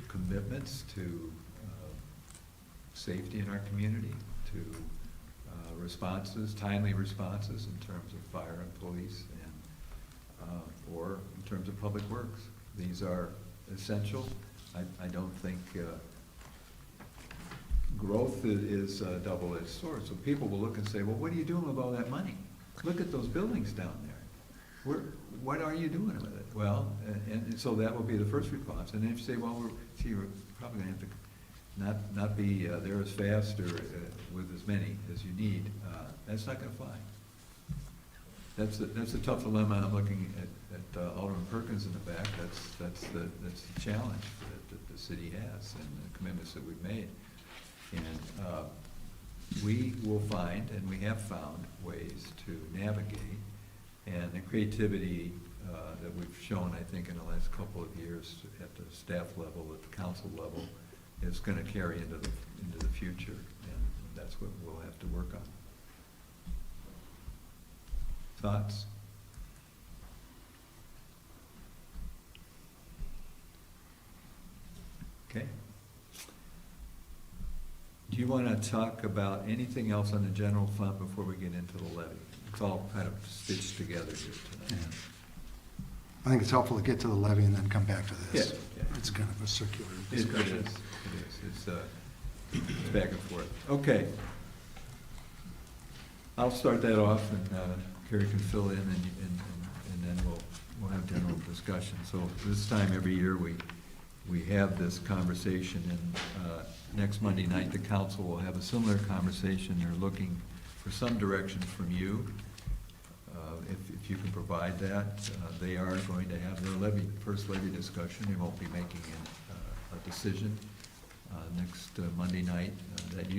commitments to safety in our community, to responses, timely responses in terms of fire and police, and or in terms of public works. These are essential. I don't think growth is a double-edged sword. So people will look and say, well, what are you doing with all that money? Look at those buildings down there. What are you doing with it? Well, and so that will be the first response. And then if you say, well, we're probably going to have to not be there as fast or with as many as you need, that's not going to fly. That's a tough dilemma. I'm looking at Alderman Perkins in the back. That's the challenge that the city has and the commitments that we've made. And we will find, and we have found, ways to navigate. And the creativity that we've shown, I think, in the last couple of years at the staff level, at the council level, is going to carry into the future. And that's what we'll have to work on. Thoughts? Okay. Do you want to talk about anything else on the general fund before we get into the levy? It's all kind of stitched together here tonight. I think it's helpful to get to the levy and then come back to this. Yeah. It's kind of a circular It is, discussion. it's back and forth. Okay. I'll start that off, and Carrie can fill in, and then we'll have general discussion. So this time every year, we have this conversation, and next Monday night, the council will have a similar conversation. They're looking for some direction from you. If you can provide that, they are going to have their first levy discussion. They won't be making a decision next Monday night. That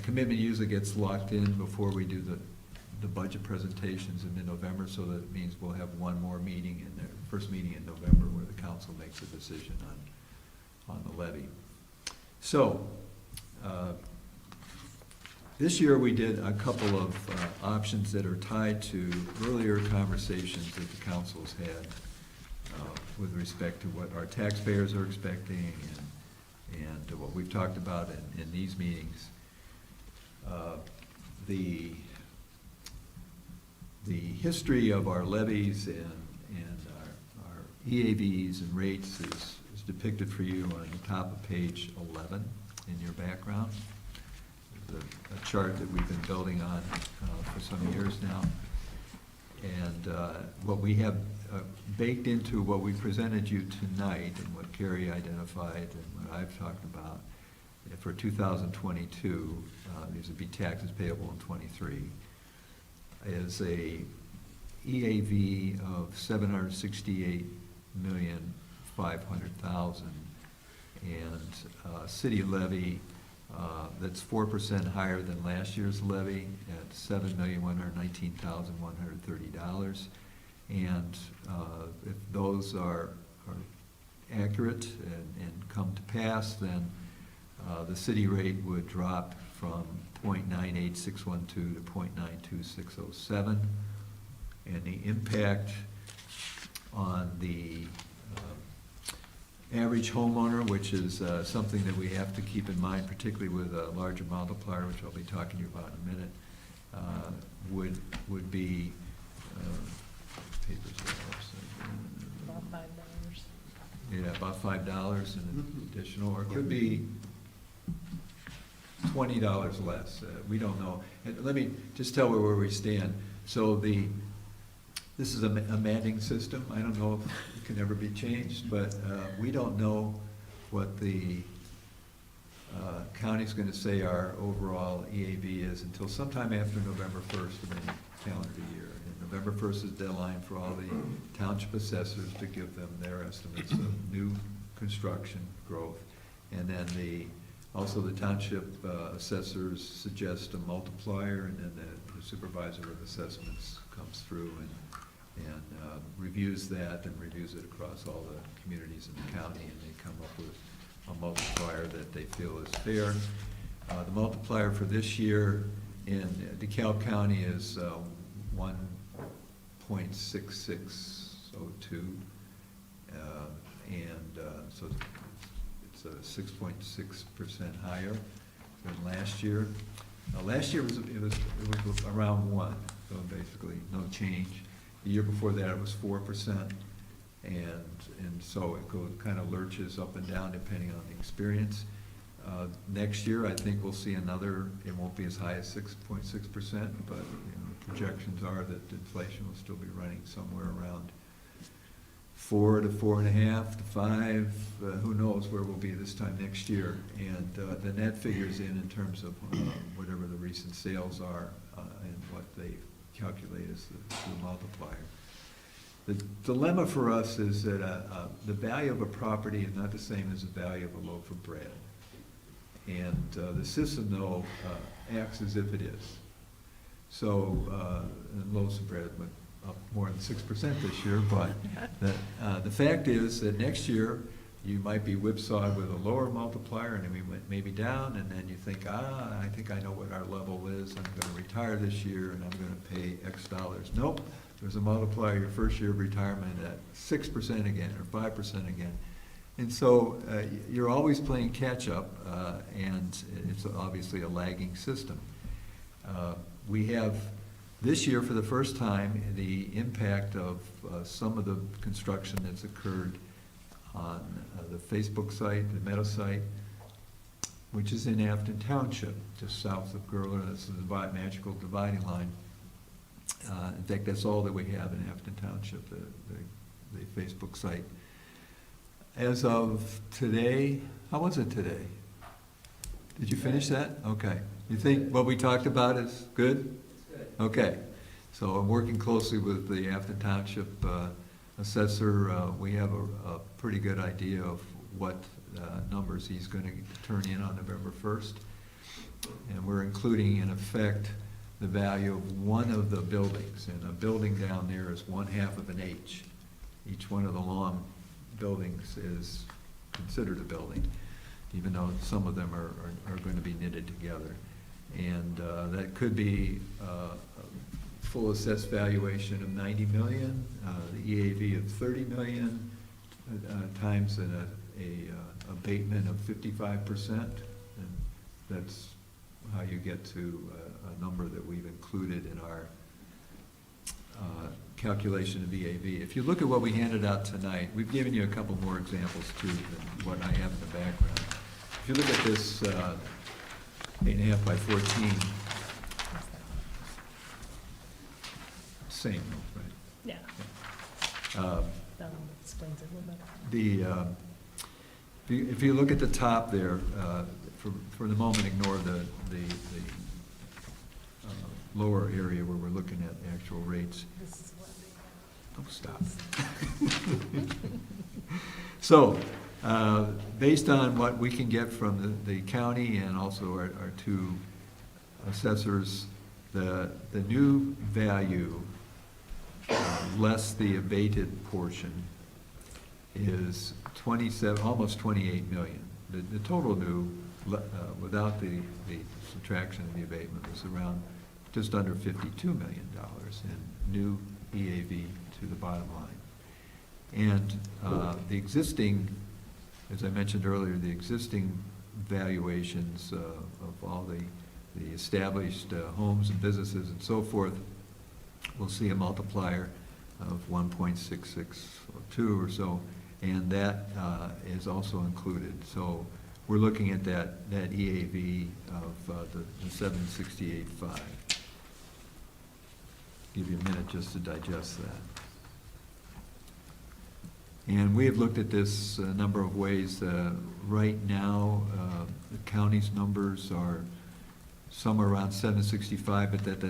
commitment usually gets locked in before we do the budget presentations in mid-November, so that means we'll have one more meeting in the first meeting in November where the council makes a decision on the levy. So, this year we did a couple of options that are tied to earlier conversations that the council's had with respect to what our taxpayers are expecting and what we've talked about in these meetings. The history of our levies and our EAVs and rates is depicted for you on the top of page 11 in your background. There's a chart that we've been building on for some years now. And what we have baked into what we presented you tonight and what Carrie identified and what I've talked about for 2022, these would be taxes payable in 23, is a EAV of $768,500,000 and city levy that's 4% higher than last year's levy at $7,119,130. And if those are accurate and come to pass, then the city rate would drop from 0.98612 to 0.92607. And the impact on the average homeowner, which is something that we have to keep in mind, particularly with a larger multiplier, which I'll be talking to you about in a minute, would be, papers are About $5. yeah, about $5 and additional, or it could be $20 less. We don't know. And let me just tell you where we stand. So this is a manning system. I don't know if it can ever be changed, but we don't know what the county's going to say our overall EAV is until sometime after November 1st of any calendar year. And November 1st is deadline for all the township assessors to give them their estimates of new construction growth. And then also the township assessors suggest a multiplier, and then the supervisor of assessments comes through and reviews that and reviews it across all the communities in the county, and they come up with a multiplier that they feel is fair. The multiplier for this year in DeKalb County is 1.6602, so it's 6.6% higher than last year. Last year it was around 1, so basically no change. The year before that it was 4%, and so it kind of lurches up and down depending on the experience. Next year, I think we'll see another. It won't be as high as 6.6%, but projections are that inflation will still be running somewhere around 4 to 4.5 to 5. Who knows where we'll be this time next year? And the net figures in terms of whatever the recent sales are and what they calculate as the multiplier. The dilemma for us is that the value of a property is not the same as the value of a loaf of bread. And the system, though, acts as if it is. So loaves of bread went up more than 6% this year, but the fact is that next year you might be whipsawed with a lower multiplier, and then we went maybe down, and then you think, I think I know what our level is, I'm gonna retire this year, and I'm gonna pay X dollars. Nope, there's a multiplier your first year of retirement at 6% again, or 5% again. And so, you're always playing catch-up, and it's obviously a lagging system. We have, this year, for the first time, the impact of some of the construction that's occurred on the Facebook site, the Meta site, which is in Afton Township, just south of Gurler. That's the magical dividing line. In fact, that's all that we have in Afton Township, the Facebook site. As of today, how was it today? Did you finish that? Okay. You think what we talked about is good? Okay. So I'm working closely with the Afton Township assessor. We have a pretty good idea of what numbers he's going to turn in on November 1st. And we're including, in effect, the value of one of the buildings. And a building down there is 1/2 of an H. Each one of the long buildings is considered a building, even though some of them are going to be knitted together. And that could be a full assessed valuation of 90 million, the EAV of 30 million, times an abatement of 55%. And that's how you get to a number that we've included in our calculation of EAV. If you look at what we handed out tonight, we've given you a couple more examples too than what I have in the background. If you look at this 8.5 by 14, same, right? Yeah. Uh, That one explains it a little better. If you look at the top there, for the moment, ignore the lower area where we're looking at actual rates. This is what Don't stop. So, based on what we can get from the county and also our two assessors, the new value, less the abated portion, is 27, almost 28 million. The total new, without the subtraction of the abatement, was around just under $52 million in new EAV to the bottom line. And the existing, as I mentioned earlier, the existing valuations of all the established homes and businesses and so forth will see a multiplier of 1.662 or so, and that is also included. So we're looking at that EAV of the 768.5. Give you a minute just to digest that. And we have looked at this a number of ways. Right now, the county's numbers are somewhere around 765, but that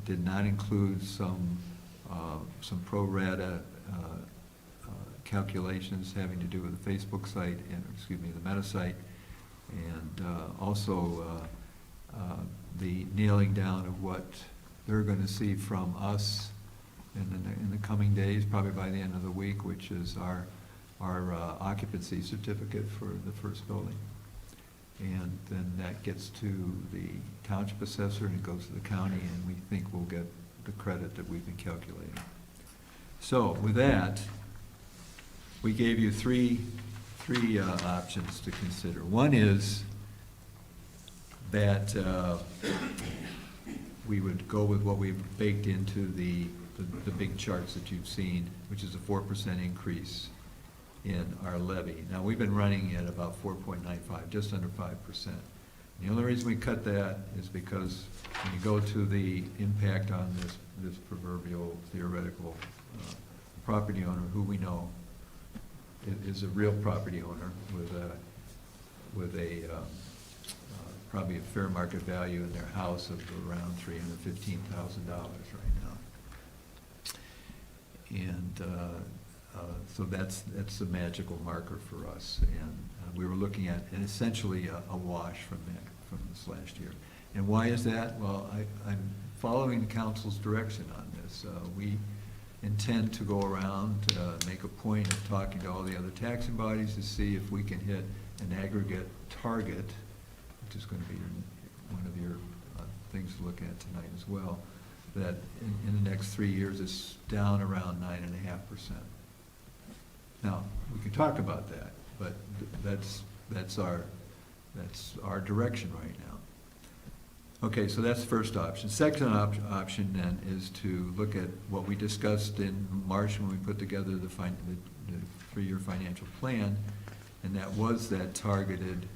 did not include some pro rata calculations having to do with the Facebook site and, excuse me, the Meta site, and also the nailing down of what they're going to see from us in the coming days, probably by the end of the week, which is our occupancy certificate for the first building. And then that gets to the township assessor and it goes to the county, and we think we'll get the credit that we've been calculating. So with that, we gave you three options to consider. One is that we would go with what we've baked into the big charts that you've seen, which is a 4% increase in our levy. Now, we've been running at about 4.95, just under 5%. The only reason we cut that is because when you go to the impact on this proverbial theoretical property owner, who we know is a real property owner with a probably a fair market value in their house of around $315,000 right now. And so that's the magical marker for us. And we were looking at essentially a wash from this last year. And why is that? Well, I'm following the council's direction on this. We intend to go around, make a point point of talking to all the other taxing bodies to see if we can hit an aggregate target, which is going to be one of your things to look at tonight as well, that in the next 3 years, it's down around 9.5%. Now, we can talk about that, but that's our direction right now. Okay, so that's the first option. Second option then is to look at what we discussed in March when we put together the 3-year financial plan, and that was that targeted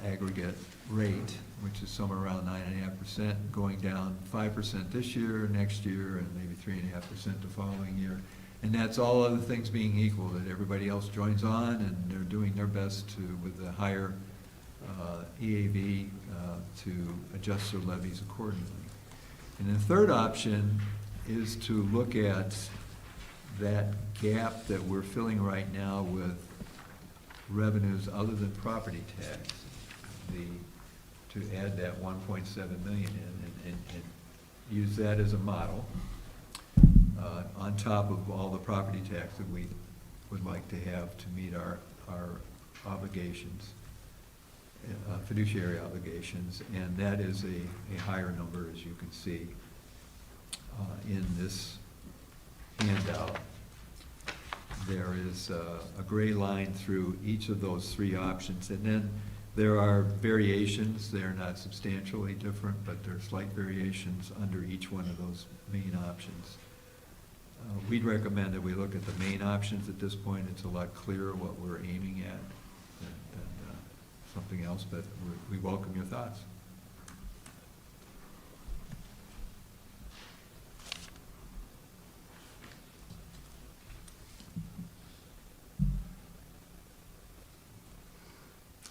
aggregate rate, which is somewhere around 9.5%, going down 5% this year, next year, and maybe 3.5% the following year. And that's all other things being equal, that everybody else joins on and they're doing their best to, with the higher EAV, to adjust their levies accordingly. And the third option is to look at that gap that we're filling right now with revenues other than property tax, to add that 1.7 million in and use that as a model on top of all the property tax that we would like to have to meet our obligations, fiduciary obligations, and that is a higher number, as you can see in this handout. There is a gray line through each of those 3 options, and then there are variations. They're not substantially different, but there are slight variations under each one of those main options. We'd recommend that we look at the main options at this point. It's a lot clearer what we're aiming at than something else, but we welcome your thoughts.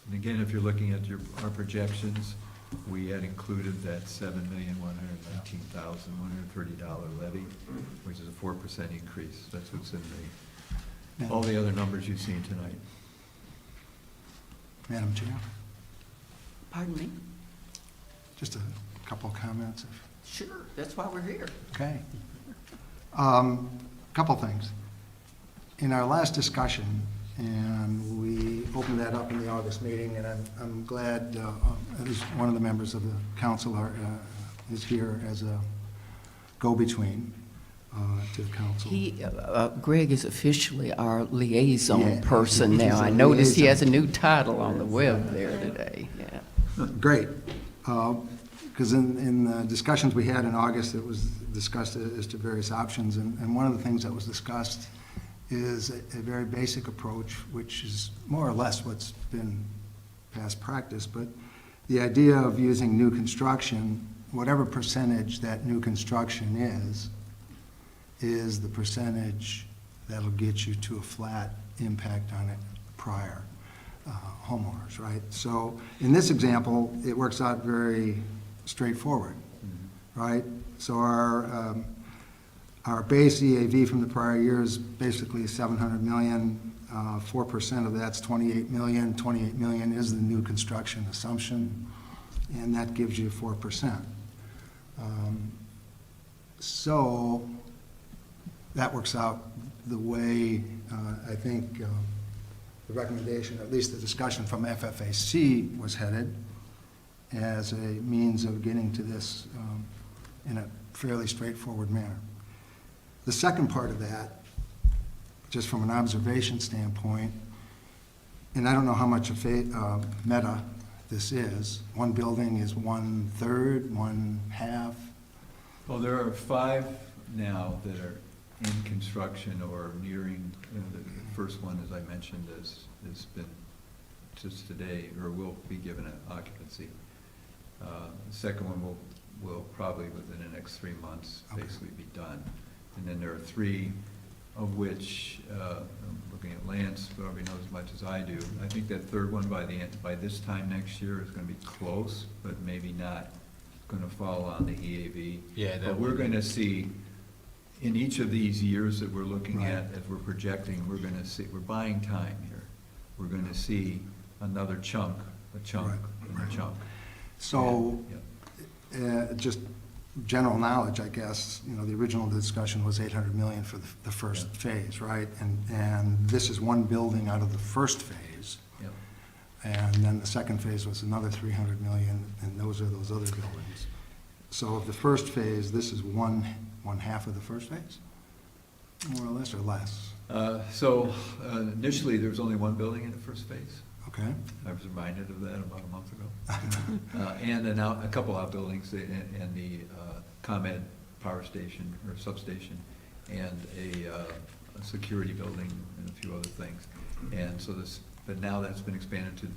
And again, if you're looking at our projections, we had included that $7,119,130 levy, which is a 4% increase. That's what's in all the other numbers you've seen tonight. Madam Chair, Pardon me? just a couple of comments. Sure, that's why we're here. Okay. Couple things. In our last discussion, and we opened that up in the August meeting, and I'm glad at least one of the members of the council is here as a go-between to the council. Greg is officially our liaison Yeah, person he's now. a I noticed he liaison. has a new title on the web there today, yeah. Great. Because in the discussions we had in August, it was discussed as to various options, and one of the things that was discussed is a very basic approach, which is more or less what's been past practice, but the idea of using new construction, whatever percentage that new construction is the percentage that'll get you to a flat impact on it prior homeowners, right? So in this example, it works out very straightforward, right? So our base EAV from the prior year is basically 700 million. 4% of that's 28 million. 28 million is the new construction assumption, and that gives you 4%. So that works out the way I think the recommendation, at least the discussion from FFAC was headed, as a means of getting to this in a fairly straightforward manner. The second part of that, just from an observation standpoint, and I don't know how much of a meta this is. One building is 1/3, 1/2. Well, there are 5 now that are in construction or nearing. The first one, as I mentioned, has been just today, or will be given an occupancy. The second one will probably within the next 3 months basically be done. And then there are 3 of which, I'm looking at Lance, probably knows as much as I do. I think that third one by this time next year is going to be close, but maybe not going to fall on the EAV. Yeah, that But we're would- going to see, in each of these years that we're looking Right. at, as we're projecting, we're going to see, we're buying time here. We're going to see another chunk, a chunk, Right, and a right. chunk. So Yeah. just general knowledge, I guess, you know, the original discussion was 800 million for the first phase, right? And this is one building out of the first phase. Yep. And then the second phase was another 300 million, and those are those other buildings. So of the first phase, this is one half of the first phase? More or less, or less? Initially, there was only one building in the first phase. Okay? I was reminded of that about a month ago. And then a couple outbuildings and the ComEd power station or substation and a security building and a few other things. And so but now that's been expanded to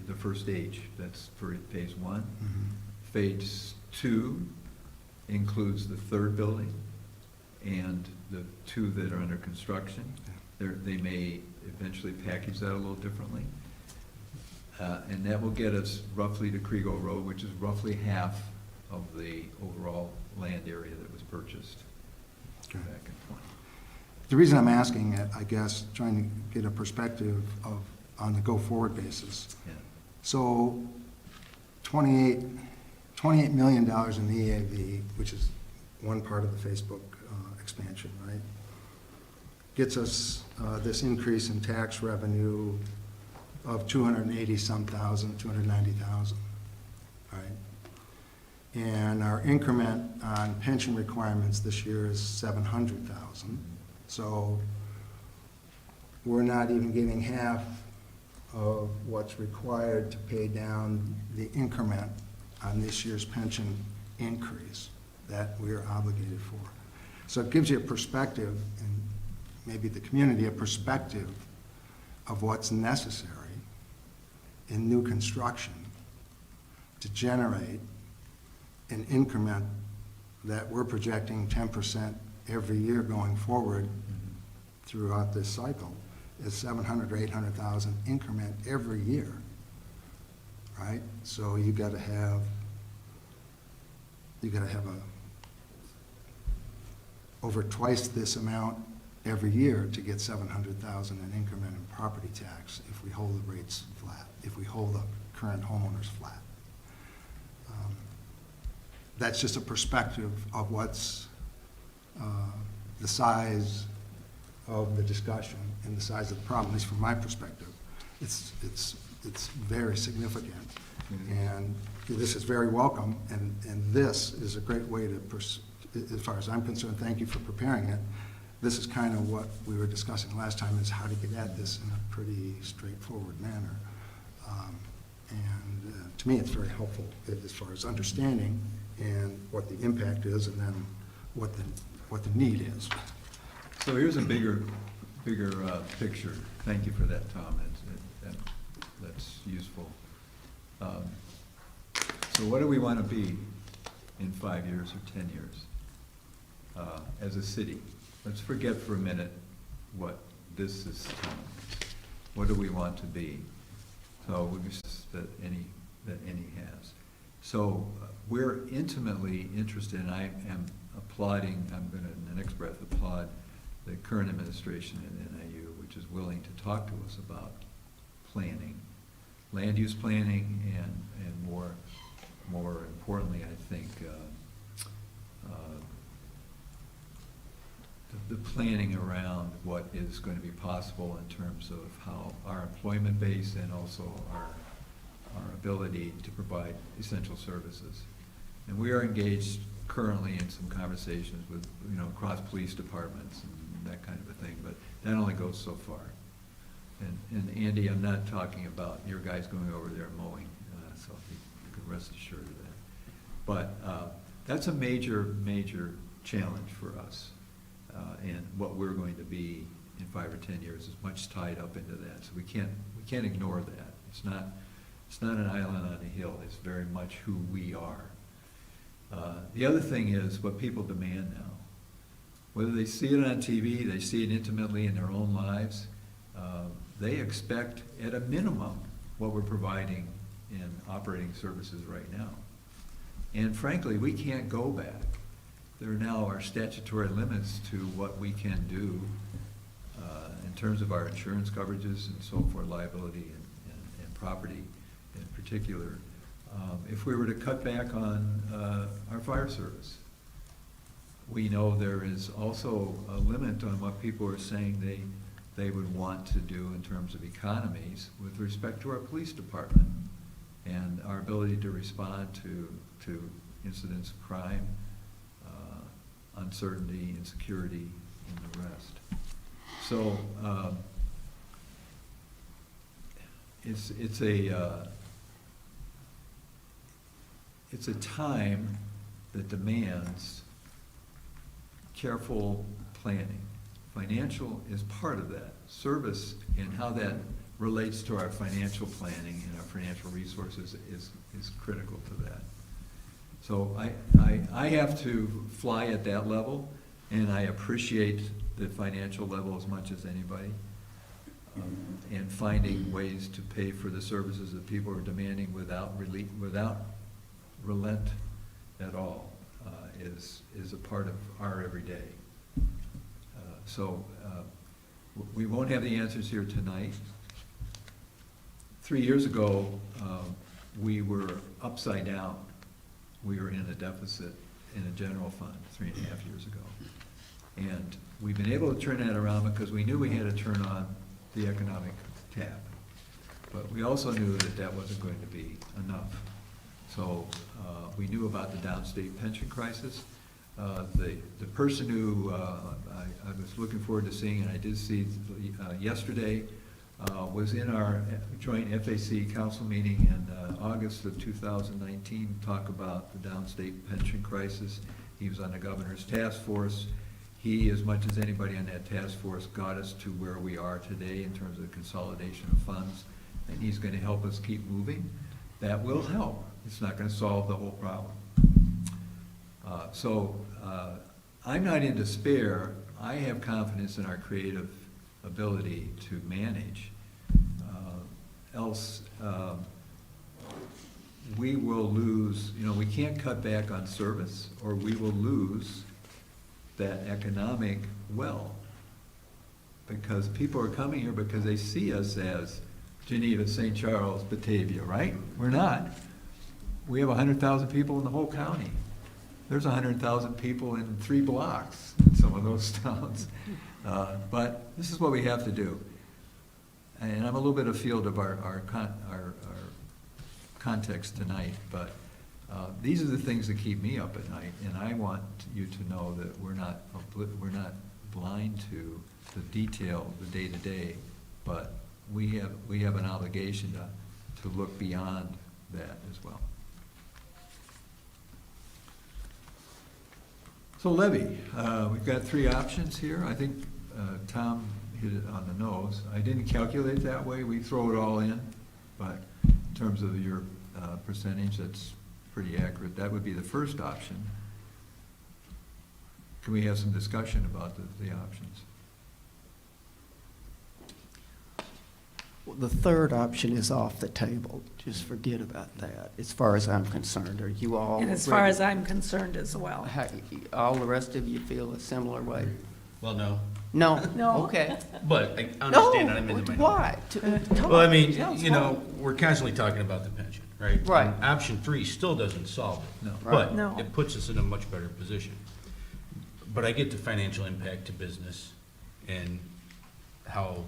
the first stage. That's for phase one. Mhm. Phase two includes the third building and the two that are under construction. They may eventually package that a little differently. And that will get us roughly to Kriego Road, which is roughly half of the overall land area that was purchased Okay. back in 20. The reason I'm asking it, I guess, trying to get a perspective of, on the go-forward basis. Yeah. So $28 million in the EAV, which is one part of the Facebook expansion, right? Gets us this increase in tax revenue of 280-some thousand, 290,000, right? And our increment on pension requirements this year is 700,000. So we're not even getting half of what's required to pay down the increment on this year's pension increase that we're obligated for. So it gives you a perspective, and maybe the community a perspective of what's necessary in new construction to generate an increment that we're projecting 10% every year going forward throughout this cycle is 700 or 800,000 increment every year, right? So you got to have over twice this amount every year to get 700,000 in increment in property tax if we hold the rates flat, if we hold the current homeowners flat. That's just a perspective of what's the size of the discussion and the size of the problem, at least from my perspective. It's very significant. And this is very welcome, and this is a great way to, as far as I'm concerned, thank you for preparing it. This is kind of what we were discussing last time, is how to get at this in a pretty straightforward manner. To me, it's very helpful as far as understanding and what the impact is, and then what the need is. So here's a bigger picture. Thank you for that, Tom. That's useful. So what do we want to be in 5 years or 10 years as a city? Let's forget for a minute what this is telling us. What do we want to be? So that any has. So we're intimately interested, and I am applauding, I'm going to in the next breath applaud the current administration at NIU, which is willing to talk to us about planning, land use planning, and more importantly, I think, the planning around what is going to be possible in terms of how our employment base and also our ability to provide essential services. And we are engaged currently in some conversations with, across police departments and that kind of a thing, but that only goes so far. And Andy, I'm not talking about your guys going over there mowing, so you can rest assured of that. But that's a major challenge for us. And what we're going to be in 5 or 10 years is much tied up into that. So we can't ignore that. It's not an island on a hill. It's very much who we are. The other thing is what people demand now. Whether they see it on TV, they see it intimately in their own lives, they expect at a minimum what we're providing in operating services right now. And frankly, we can't go back. There now are statutory limits to what we can do in terms of our insurance coverages and so forth, liability and property in particular. If we were to cut back on our fire service, we know there is also a limit on what people are saying they would want to do in terms of economies with respect to our police department and our ability to respond to incidents of crime, uncertainty, insecurity, and the rest. So it's a time that demands careful planning. Financial is part of that. Service and how that relates to our financial planning and our financial resources is critical to that. So I have to fly at that level, and I appreciate the financial level as much as anybody. And finding ways to pay for the services that people are demanding without relent at all is a part of our everyday. So we won't have the answers here tonight. 3 years ago, we were upside down. We were in a deficit in a general fund 3.5 years ago. And we've been able to turn that around because we knew we had to turn on the economic tap. But we also knew that that wasn't going to be enough. So we knew about the Downstate pension crisis. The person who I was looking forward to seeing, and I did see yesterday, was in our joint FAC council meeting in August of 2019, talk about the Downstate pension crisis. He was on the governor's task force. He, as much as anybody on that task force, got us to where we are today in terms of consolidation of funds, and he's going to help us keep moving. That will help. It's not going to solve the whole problem. So I'm not in despair. I have confidence in our creative ability to manage. Else, we will lose, we can't cut back on service, or we will lose that economic well. Because people are coming here because they see us as Geneva, St. Charles, Batavia, right? We're not. We have 100,000 people in the whole county. There's 100,000 people in 3 blocks in some of those towns. But this is what we have to do. And I'm a little bit afield of our context tonight, but these are the things that keep me up at night. And I want you to know that we're not blind to the detail, the day-to-day, but we have an obligation to look beyond that as well. So levy, we've got 3 options here. I think Tom hit it on the nose. I didn't calculate it that way. We throw it all in, but in terms of your percentage, that's pretty accurate. That would be the first option. Can we have some discussion about the options? Well, the third option is off the table. Just forget about that, as far as I'm concerned. Are you all? And as far as I'm concerned as well. All the rest of you feel a similar way? Well, no, No? No. Okay. but I No, understand that I'm in the minority. why? Well, I mean, Tell us you know, why. we're constantly talking about the pension, right? Right. And option 3 still doesn't solve it. No. But No. it puts us in a much better position. But I get the financial impact to business and how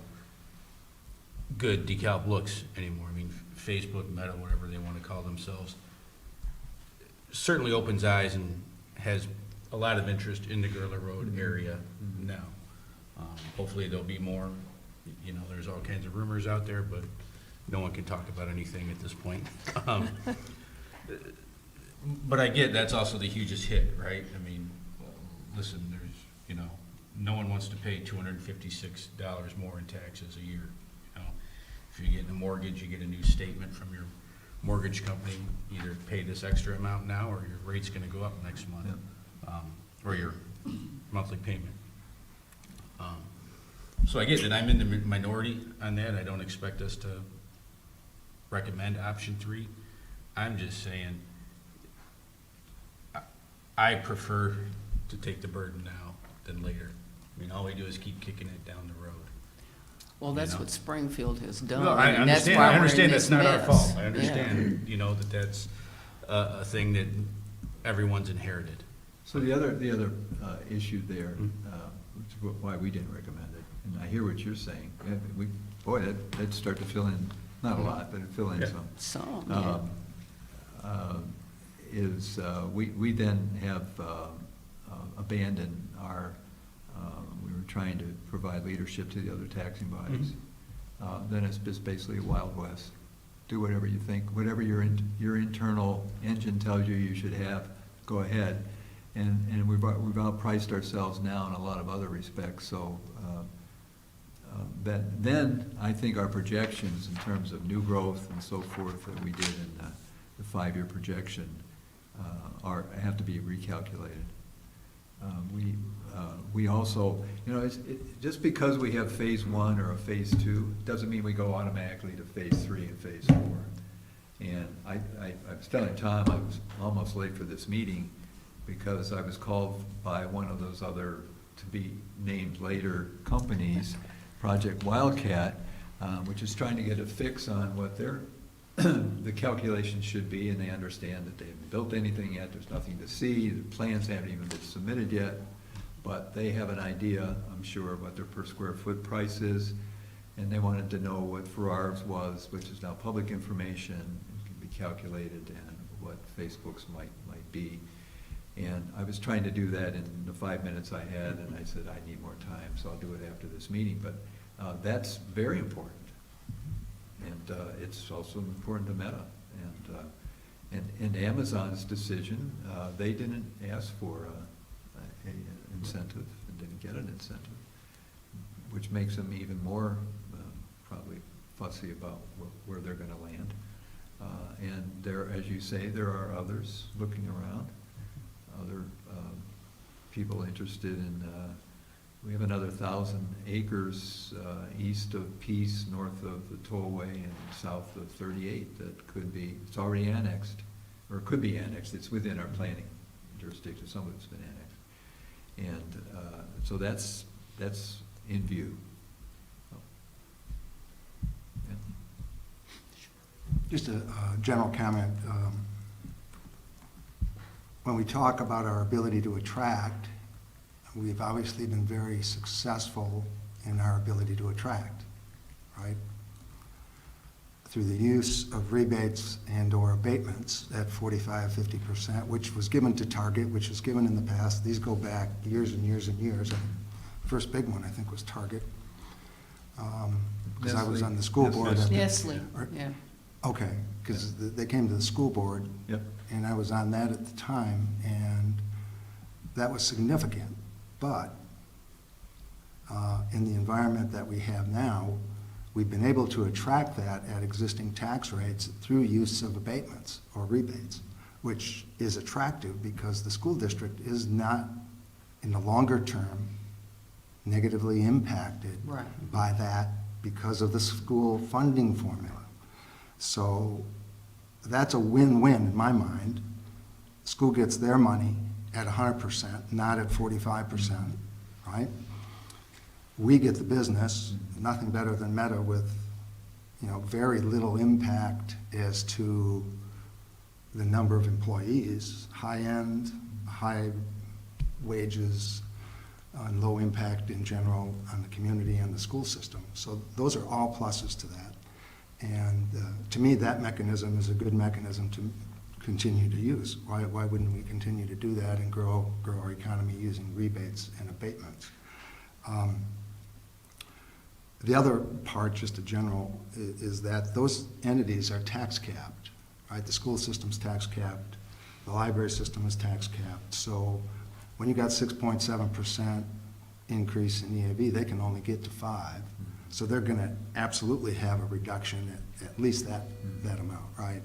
good DeKalb looks anymore. I mean, Facebook, Meta, whatever they want to call themselves, certainly opens eyes and has a lot of interest in the Guerrilla Road area now. Hopefully there'll be more. You know, there's all kinds of rumors out there, but no one can talk about anything at this point. But I get that's also the hugest hit, right? I mean, listen, no one wants to pay $256 more in taxes a year. You know, if you're getting a mortgage, you get a new statement from your mortgage company, either pay this extra amount now or your rate's gonna go up next month. Or your monthly payment. So I get that I'm in the minority on that. I don't expect us to recommend option 3. I'm just saying, I prefer to take the burden now than later. I mean, all we do is keep kicking it down the road. Well, that's You know? what Springfield has done. No, I and that's understand, why I we're in understand this that's not our mess. fault. I Yeah. understand, you know, that's a thing that everyone's inherited. So the other issue there, which is why we didn't recommend it, and I hear what you're saying, yeah, that'd start to fill in, not a lot, but it'd fill in Yeah. some. Some, yeah. We then have abandoned our, we were trying to provide leadership to the other taxing bodies. Then it's just basically a Wild West. Do whatever you think, whatever your internal engine tells you should have, go ahead. And we've outpriced ourselves now in a lot of other respects, so then I think our projections in terms of new growth and so forth that we did in the 5-year projection have to be recalculated. We also, you know, just because we have phase 1 or a phase 2, doesn't mean we go automatically to phase 3 and phase 4. And I was telling Tom, I was almost late for this meeting because I was called by one of those other to-be-named later companies, Project Wildcat, which is trying to get a fix on what the calculations should be, and they understand that they haven't built anything yet, there's nothing to see, the plans haven't even been submitted yet, but they have an idea, I'm sure, of what their per square foot price is, and they wanted to know what Farrar's was, which is now public information, it can be calculated, and what Facebook's might be. And I was trying to do that in the 5 minutes I had, and I said, I need more time, so I'll do it after this meeting, but that's very important. And it's also important to Meta. And Amazon's decision, they didn't ask for an incentive and didn't get an incentive, which makes them even more probably fussy about where they're going to land. And there, as you say, there are others looking around, other people interested in, we have another 1,000 acres east of Peace, north of the tollway, and south of 38 that could be, it's already annexed, or could be annexed. It's within our planning jurisdiction. Some of it's been annexed. And so that's in view. So, yeah. Just a general comment. When we talk about our ability to attract, we've obviously been very successful in our ability to attract, right? Through the use of rebates and/or abatements at 45, 50%, which was given to Target, which was given in the past. These go back years and years and years. The first big one, I think, was Target. Because I was on the school board. Nestle, yeah. Okay, because they came to the school board. Yep. And I was on that at the time, and that was significant. But in the environment that we have now, we've been able to attract that at existing tax rates through use of abatements or rebates, which is attractive because the school district is not, in the longer term, negatively impacted Right. by that because of the school funding formula. So that's a win-win in my mind. School gets their money at 100%, not at 45%, right? We get the business, nothing better than Meta with, you know, very little impact as to the number of employees, high-end, high wages, and low impact in general on the community and the school system. So those are all pluses to that. And to me, that mechanism is a good mechanism to continue to use. Why wouldn't we continue to do that and grow our economy using rebates and abatements? The other part, just a general, is that those entities are tax capped, right? The school system's tax capped, the library system is tax capped. So when you got 6.7% increase in EAV, they can only get to 5%. So they're going to absolutely have a reduction at least that amount, right?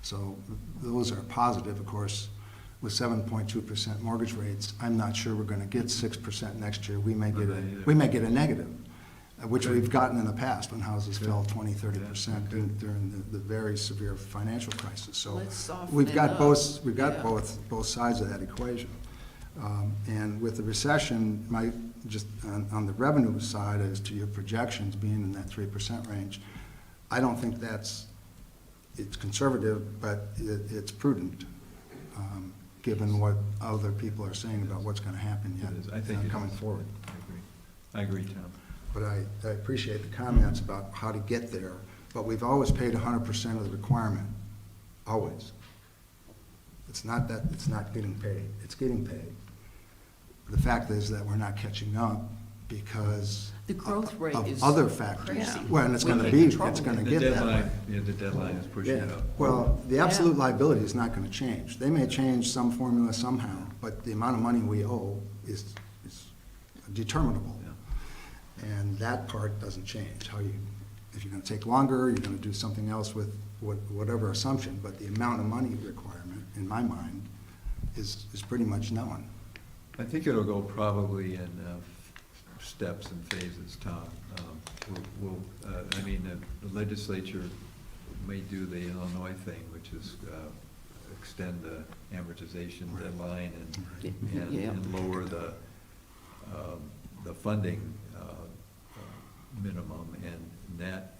So those are positive. Of course, with 7.2% mortgage rates, I'm not sure we're going to get 6% next year. We may get a negative, which we've gotten in the past when houses fell 20, 30% during the very severe financial crisis. So Let's soften we've it got up. both Yeah. both sides of that equation. And with the recession, just on the revenue side, as to your projections being in that 3% range, I don't think it's conservative, but it's prudent, given what other people are saying about what's going to happen yet It is. I think it coming is. forward. I agree, Tom. But I appreciate the comments about how to get there, but we've always paid 100% of the requirement, always. It's not that it's not getting paid, it's getting paid. The fact is that we're not catching up because The growth rate of is other factors. crazy. Well, and it's We going to can't be, control it's it. going to The get that way. deadline, yeah, the deadline is pushing it up. Well, the absolute Yeah. liability is not going to change. They may change some formula somehow, but the amount of money we owe is determinable. Yeah. And that part doesn't change. If you're going to take longer, you're going to do something else with whatever assumption, but the amount of money requirement, in my mind, is pretty much known. I think it'll go probably in steps and phases, Tom. The legislature may do the Illinois thing, which is extend the amortization Right. deadline Yeah. and lower the funding minimum, and that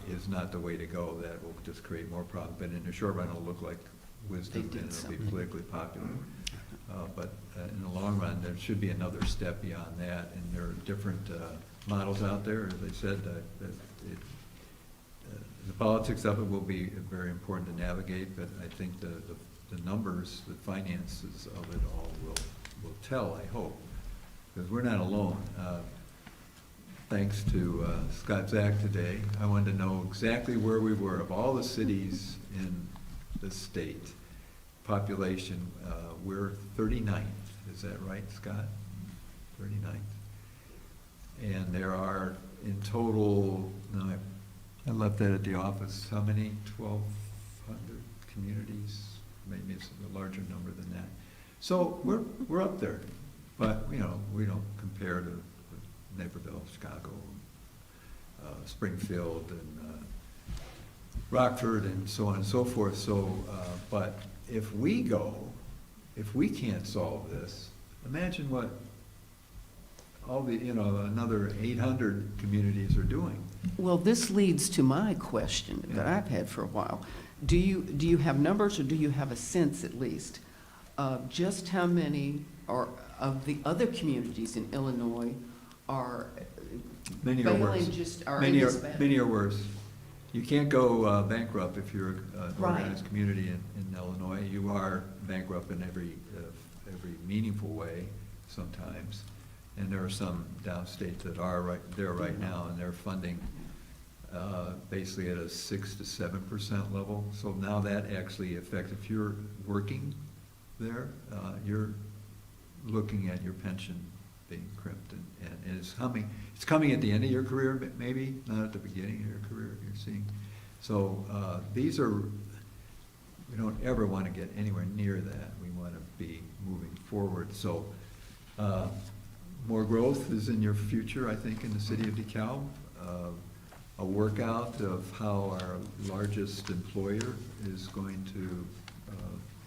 is not the way to go. That will just create more problems, but in the short run, it'll look like wisdom They did and it'll be something. politically popular. But in the long run, there should be another step beyond that, and there are different models out there. As I said, the politics of it will be very important to navigate, but I think the numbers, the finances of it all will tell, I hope, because we're not alone. Thanks to Scott Zach today, I wanted to know exactly where we were of all the cities in the state. Population, we're 39th, is that right, Scott? 39th. And there are in total, no, I left that at the office, how many? 1,200 communities? Maybe it's a larger number than that. So we're up there, but we don't compare to Naperville, Chicago, Springfield, and Rockford, and so on and so forth. So, but if we can't solve this, imagine what all the, another 800 communities are doing. Well, this leads to my question that Yeah. I've had for a while. Do you have numbers, or do you have a sense at least of just how many of the other communities in Illinois are Many are worse. failing, just are in Many this bad? Many are worse. You can't go bankrupt if you're an Right. organized community in Illinois. You are bankrupt in every meaningful way sometimes. And there are some downstate that are right there right now, and they're funding basically at a 6 to 7% level. So now that actually affects, if you're working there, you're looking at your pension being crimped, and it's coming at the end of your career, maybe, not at the beginning of your career, you're seeing. So we don't ever want to get anywhere near that. We want to be moving forward. So more growth is in your future, I think, in the city of DeKalb. A workout of how our largest employer is going to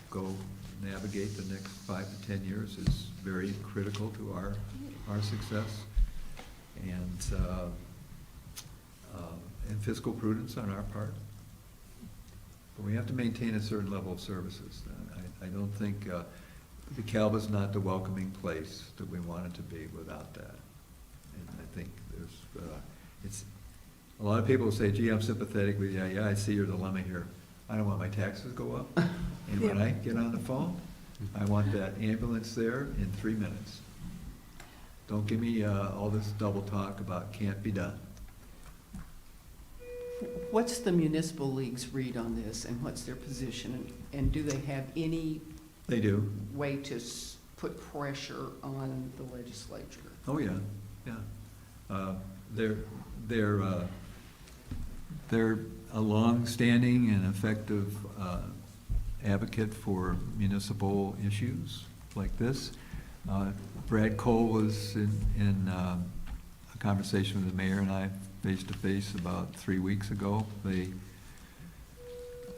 go navigate the next 5 to 10 years is very critical to our success. And fiscal prudence on our part. But we have to maintain a certain level of services. I don't think DeKalb is not the welcoming place that we want it to be without that. And I think it's, a lot of people say, gee, I'm sympathetic with you. Yeah, I see your dilemma here. I don't want my taxes to go up. And when I get on the phone, I want that ambulance there in 3 minutes. Don't give me all this double talk about can't be done. What's the municipal league's read on this, and what's their position? And do they have any They do. way to put pressure on the legislature? Oh, yeah, yeah. They're a long-standing and effective advocate for municipal issues like this. Brad Cole was in a conversation with the mayor and I face-to-face about 3 weeks ago. They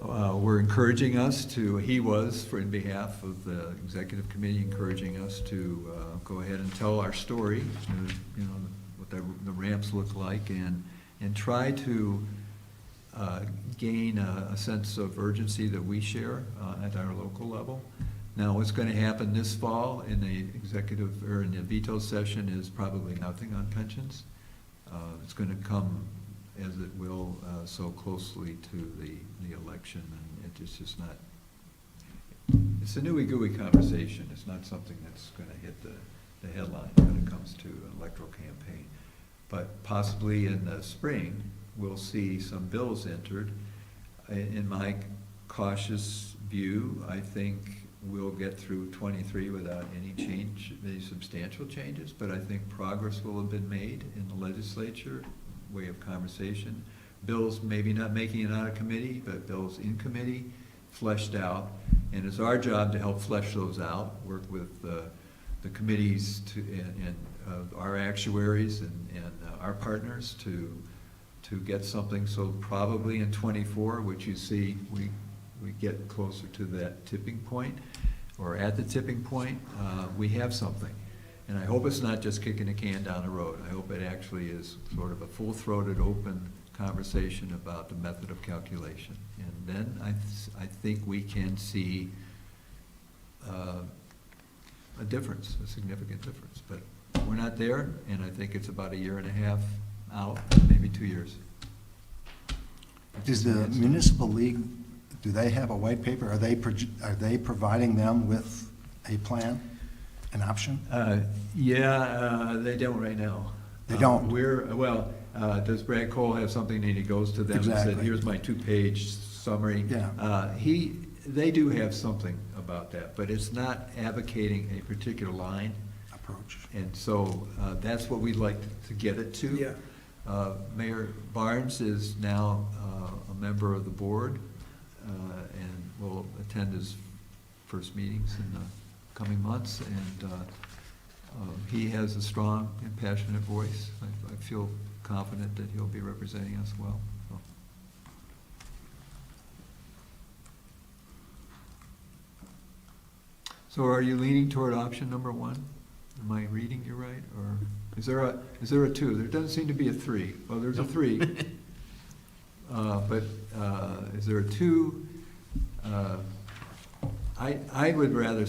were encouraging us to, he was, for in behalf of the executive committee, encouraging us to go ahead and tell our story, you know, what the ramps look like, and try to gain a sense of urgency that we share at our local level. Now, what's going to happen this fall in the executive, or in the veto session, is probably nothing on pensions. It's going to come as it will so closely to the election, and it's just not, it's a newy-gooey conversation. It's not something that's going to hit the headline when it comes to an electoral campaign. But possibly in the spring, we'll see some bills entered. In my cautious view, I think we'll get through 23 without any substantial changes, but I think progress will have been made in the legislature, way of conversation. Bills maybe not making it out of committee, but bills in committee, fleshed out. And it's our job to help flesh those out, work with the committees and our actuaries and our partners to get something. So probably in 24, which you see, we get closer to that tipping point, or at the tipping point, we have something. And I hope it's not just kicking a can down the road. I hope it actually is sort of a full-throated, open conversation about the method of calculation. And then I think we can see a difference, a significant difference. But we're not there, and I think it's about a year and a half out, maybe 2 years. Does the Municipal League, do they have a white paper? Are they providing them with a plan, an option? They don't right now. They don't? Does Brad Cole have something and he goes to them and said, Exactly. here's my 2-page summary? Yeah. They do have something about that, but it's not advocating a particular line. Approach. And so that's what we'd like to get it to. Yeah. Mayor Barnes is now a member of the board and will attend his first meetings in the coming months. And he has a strong and passionate voice. I feel confident that he'll be representing us well. So are you leaning toward option number 1? Am I reading you right, or is there a 2? There doesn't seem to be a 3. Well, there's a 3. But is there a 2? I would rather,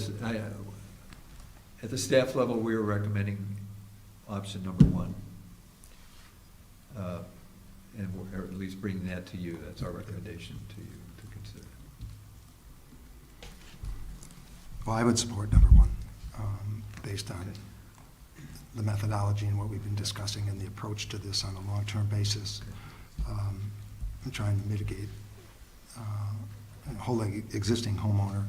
at the staff level, we were recommending option number 1. And we're at least bringing that to you. That's our recommendation to you to consider. Well, I would support number 1, based on the methodology and what we've been discussing and the approach to this on a long-term basis. And trying to mitigate and holding existing homeowner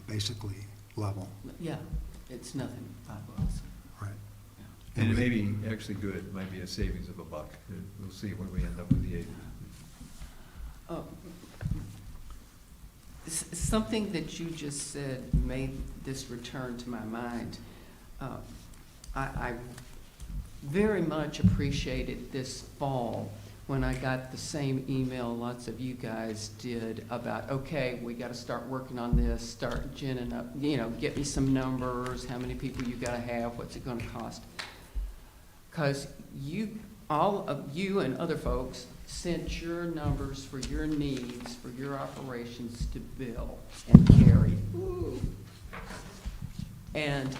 basically level. Yeah, it's nothing, $5. Right. And it may be actually good. It might be a savings of $1. We'll see when we end up with the 8. Something that you just said made this return to my mind. I very much appreciated this fall when I got the same email lots of you guys did about, okay, we got to start working on this, start ginning up, get me some numbers, how many people you got to have, what's it going to cost? Because all of you and other folks sent your numbers for your needs, for your operations to Bill and Carrie. Ooh. And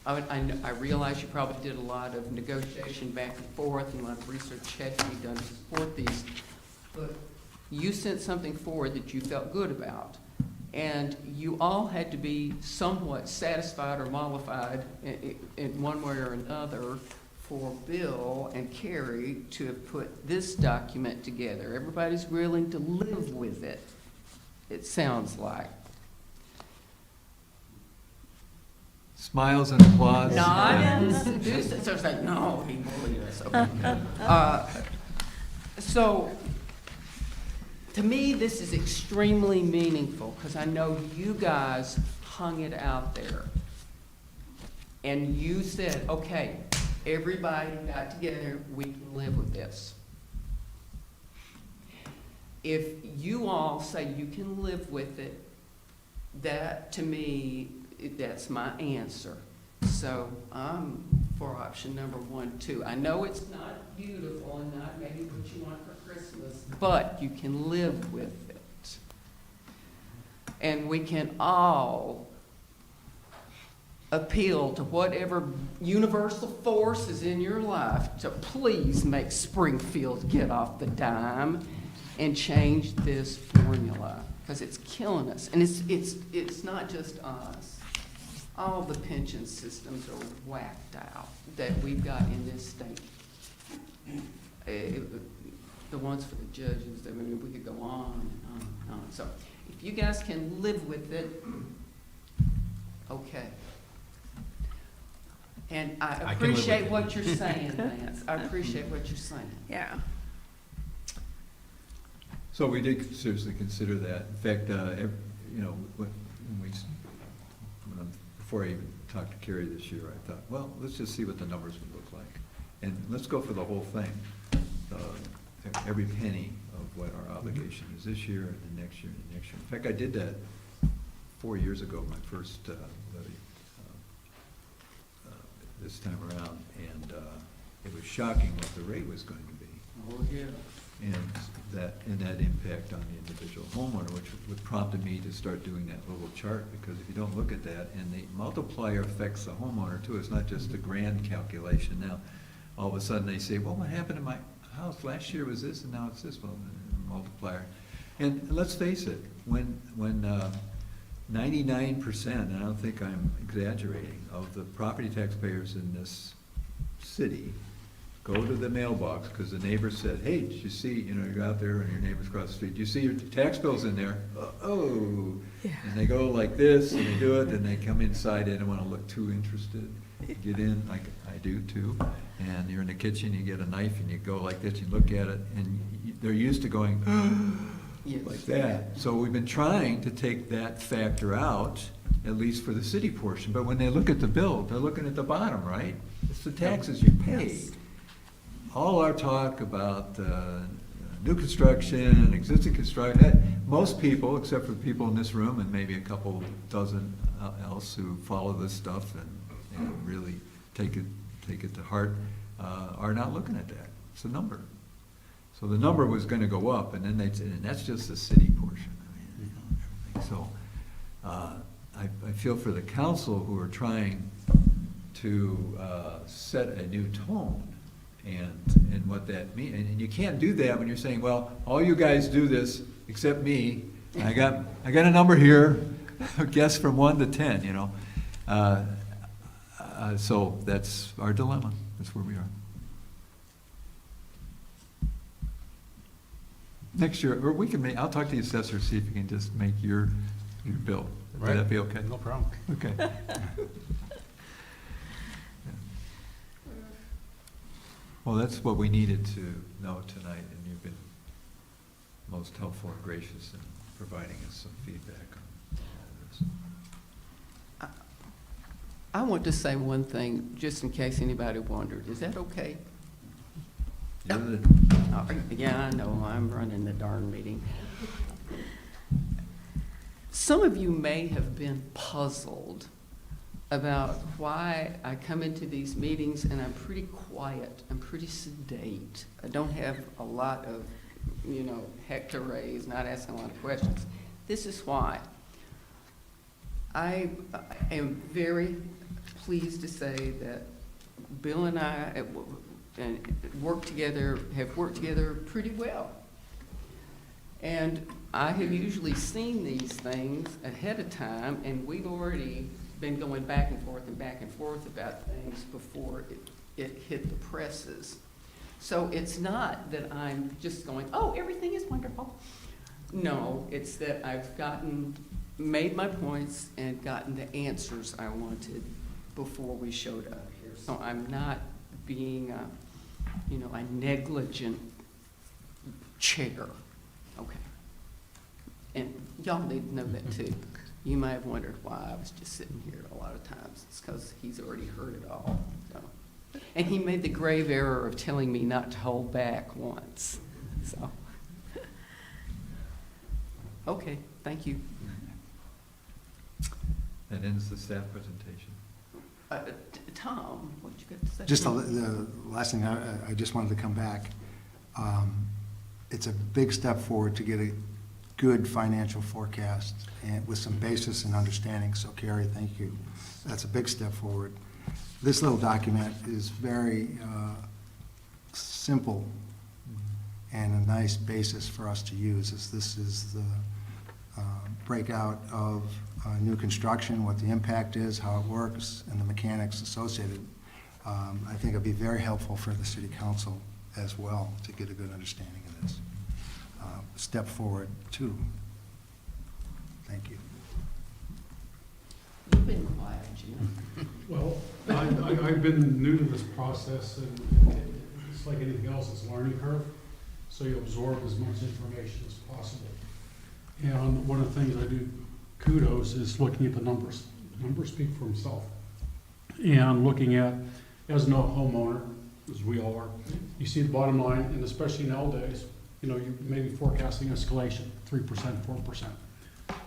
I realize you probably did a lot of negotiation back and forth and a lot of research had to be done to support these, but you sent something forward that you felt good about. And you all had to be somewhat satisfied or mollified in one way or another for Bill and Carrie to have put this document together. Everybody's willing to live with it, it sounds like. Smiles and applause. Nods. So it's like, no, he bullied us. Okay. So, to me, this is extremely meaningful because I know you guys hung it out there. And you said, okay, everybody got together, we can live with this. if you all say you can live with it, that, to me, that's my answer. So I'm for option number 1, too. I know it's not beautiful and not maybe what you want for Christmas, but you can live with it. And we can all appeal to whatever universal force is in your life to please make Springfield get off the dime and change this formula, because it's killing us. And it's not just us. All the pension systems are whacked out that we've got in this state. The ones for the judges, I mean, we could go on and on and on. So if you guys can live with it, okay. And I can live with appreciate it. what you're saying, Lance. I appreciate what you're saying. Yeah. So we did seriously consider that. In fact, before I even talked to Carrie this year, I thought, well, let's just see what the numbers would look like. And let's go for the whole thing, every penny of what our obligation is this year and the next year and the next year. In fact, I did that 4 years ago, my first levy, this time around, and it was shocking what the rate was going to be. Oh, yeah. And that impact on the individual homeowner, which prompted me to start doing that little chart, because if you don't look at that, and the multiplier affects the homeowner too, it's not just a grand calculation. Now, all of a sudden they say, well, what happened to my house? Last year was this and now it's this. Well, the multiplier. And let's face it, when 99%, and I don't think I'm exaggerating, of the property taxpayers in this city go to the mailbox because the neighbor said, hey, did you see, you're out there and your neighbor's across the street, do you see your tax bill's in there? Oh. Yeah. And they go like this and they do it, and they come inside. They don't want to look too interested. Get in, like I do too, and you're in the kitchen, you get a knife and you go like this, you look at it, and they're used to going, Yes. like that. So we've been trying to take that factor out, at least for the city portion, but when they look at the bill, they're looking at the bottom, right? It's the taxes you pay. Yes. All our talk about new construction, existing construction, most people, except for the people in this room and maybe a couple dozen else who follow this stuff and really take it to heart, are not looking at that. It's a number. So the number was going to go up, and then they'd say, and that's just the city portion. I mean, everything. So I feel for the council who are trying to set a new tone and what that means. And you can't do that when you're saying, well, all you guys do this except me. I got a number here, guess from 1 to 10, so that's our dilemma. That's where we are. Next year, or we can make, I'll talk to the assessor, see if you can just make your bill. Would that be okay? No problem. Okay. Yeah. Well, that's what we needed to know tonight, and you've been most helpful and gracious in providing us some feedback on this. I want to say one thing, just in case anybody wondered. Is that okay? Yeah, I know, I'm running the darn meeting. Some of you may have been puzzled about why I come into these meetings and I'm pretty quiet, I'm pretty sedate. I don't have a lot of, heck to raise, not asking a lot of questions. This is why. I am very pleased to say that Bill and I have worked together pretty well. And I have usually seen these things ahead of time, and we've already been going back and forth about things before it hit the presses. So it's not that I'm just going, oh, everything is wonderful. No, it's that I've made my points and gotten the answers I wanted before we showed up here. So I'm not being a negligent chair. Okay. And y'all need to know that too. You may have wondered why I was just sitting here a lot of times. It's because he's already heard it all. So. And he made the grave error of telling me not to hold back once. So. Okay, thank you. That ends the staff presentation. Tom, what you got to say? Just the last thing, I just wanted to come back. It's a big step forward to get a good financial forecast and with some basis and understanding. So Carrie, thank you. That's a big step forward. This little document is very simple and a nice basis for us to use, as this is the breakout of new construction, what the impact is, how it works, and the mechanics associated. I think it'd be very helpful for the city council as well to get a good understanding of this. Step forward, too. Thank you. You've been quiet, Jim. Well, I've been new to this process, and it's like anything else, it's a learning curve, so you absorb as much information as possible. And one of the things I do, kudos, is looking at the numbers. Numbers speak for themselves. And looking at, as no homeowner, as we all are, you see the bottom line, and especially nowadays, you know, you may be forecasting escalation, 3%, 4%.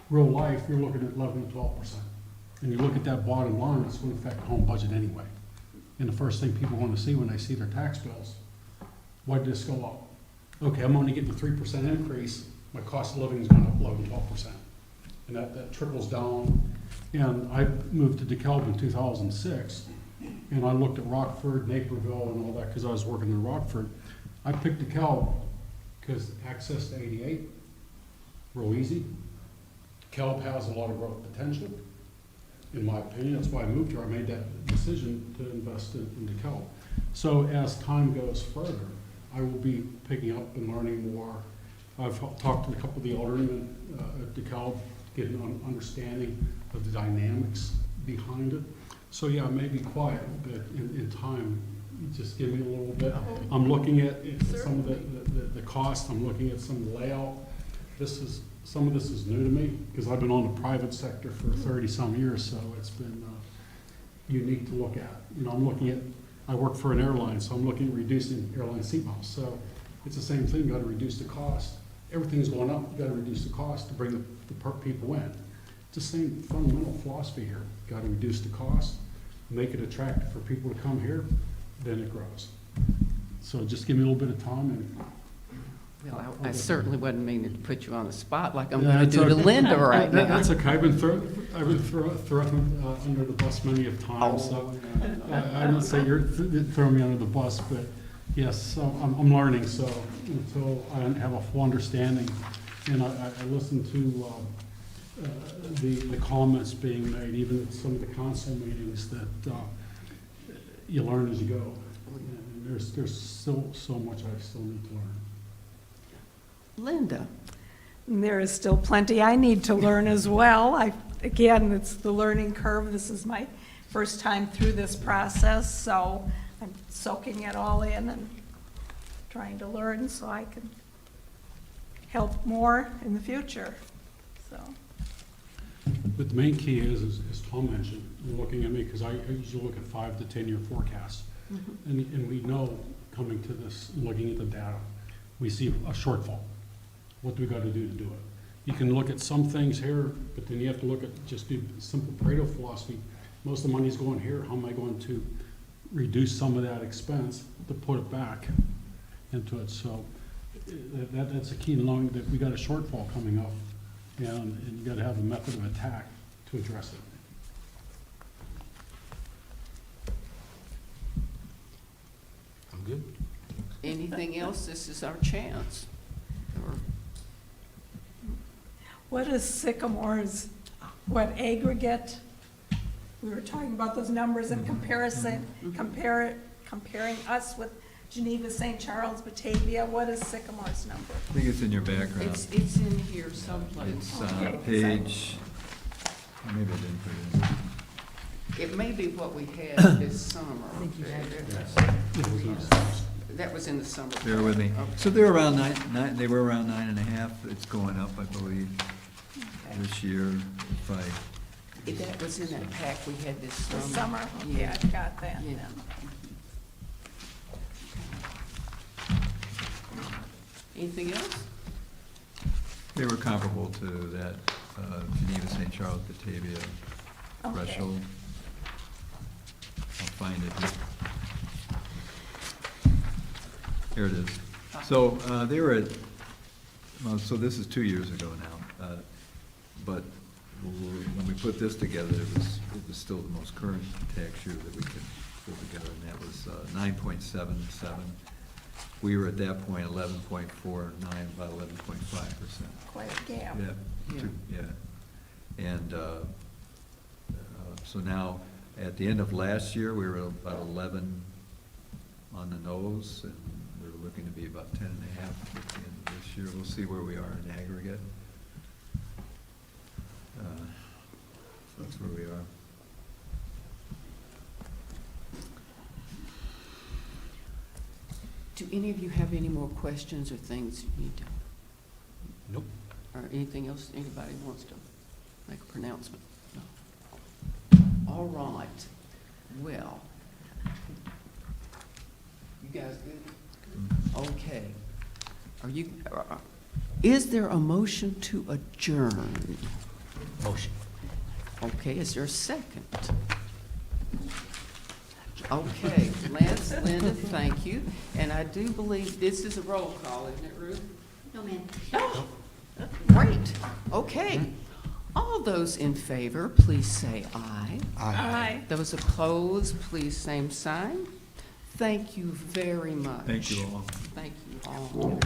Real life, you're looking at 11 to 12%. And you look at that bottom line, it's going to affect the home budget anyway. And the first thing people want to see when they see their tax bills, why did this go up? Okay, I'm only getting a 3% increase, my cost of living is going up 11, 12%. And that trickles down. And I moved to DeKalb in 2006, and I looked at Rockford, Naperville, and all that, because I was working in Rockford. I picked DeKalb because access to 88, real easy. DeKalb has a lot of growth potential, in my opinion. That's why I moved here. I made that decision to invest in DeKalb. So as time goes further, I will be picking up and learning more. I've talked to a couple of the aldermen at DeKalb, getting an understanding of the dynamics behind it. So yeah, I may be quiet, but in time, just give me a little bit. I'm looking at some of the cost. I'm looking at some of the layout. Some of this is new to me, because I've been on the private sector for 30-some years, so it's been unique to look at. You know, I'm looking at, I work for an airline, so I'm looking at reducing airline seat miles. So it's the same thing, you gotta reduce the cost. Everything's going up, you gotta reduce the cost to bring the people in. It's the same fundamental philosophy here. Gotta reduce the cost, make it attractive for people to come here, then it grows. So just give me a little bit of time and Well, I certainly wasn't meaning to put you on the spot like I'm Yeah, going to do to okay. Linda right now. That's okay. I've been thrown under the bus many of times, so I don't say you're throwing me under the bus, but yes, so I'm learning, so until I have a full understanding, and I listen to the comments being made, even at some of the council meetings, that you learn as you go. And there's still so much I still need to learn. Linda, There is still plenty I need to learn as well. Again, it's the learning curve. This is my first time through this process, so I'm soaking it all in and trying to learn so I can help more in the future, so. But the main key is, as Tom mentioned, you're looking at me, because I usually look at 5 to 10 year forecasts. And we know, coming to this, looking at the data, we see a shortfall. What do we got to do to do it? You can look at some things here, but then you have to look at, just do simple Pareto philosophy. Most of the money's going here. How am I going to reduce some of that expense to put it back into it? So that's a key to knowing that we got a shortfall coming up, and you got to have a method of attack to address it. I'm good. anything else? This is our chance. Or- What is Sycamore's, what aggregate? We were talking about those numbers in comparison, comparing us with Geneva, St. Charles, Batavia. What is Sycamore's number? I think it's in your background. It's in here someplace. It's Okay. page, maybe I didn't put it in. It may be what we had this summer. That was in the summer. Bear with me. Okay. So they're around nine, they were around 9.5. It's going up, I believe, this year. If I, That was in that pack we had this The summer. summer, yeah, I got that Yeah. then. Anything else? They were comparable to that Geneva, St. Charles, Batavia Okay. threshold. I'll find it here. Here it is. So they were at, well, so this is 2 years ago now. But when we put this together, it was still the most current tax year that we could put together, and that was 9.77. We were at that point 11.49, about 11.5%. Quite a gap. Yeah. And so now, at the end of last year, we were about 11 on the nose, and we're looking to be about 10.5 at the end of this year. We'll see where we are in aggregate. So that's where we are. Do any of you have any more questions or things you need to, Nope. or anything else anybody wants to make a pronouncement? No. All right, well, you guys good? Okay. Is there a motion to adjourn? Motion. Okay, is there a second? Okay, Lance, Linda, thank you. And I do believe this is a roll call, isn't it, Ruth? No, ma'am. Oh, great, okay. All those in favor, please say aye. Aye. Those opposed, please same sign. Thank you very much. Thank you all. Thank you all.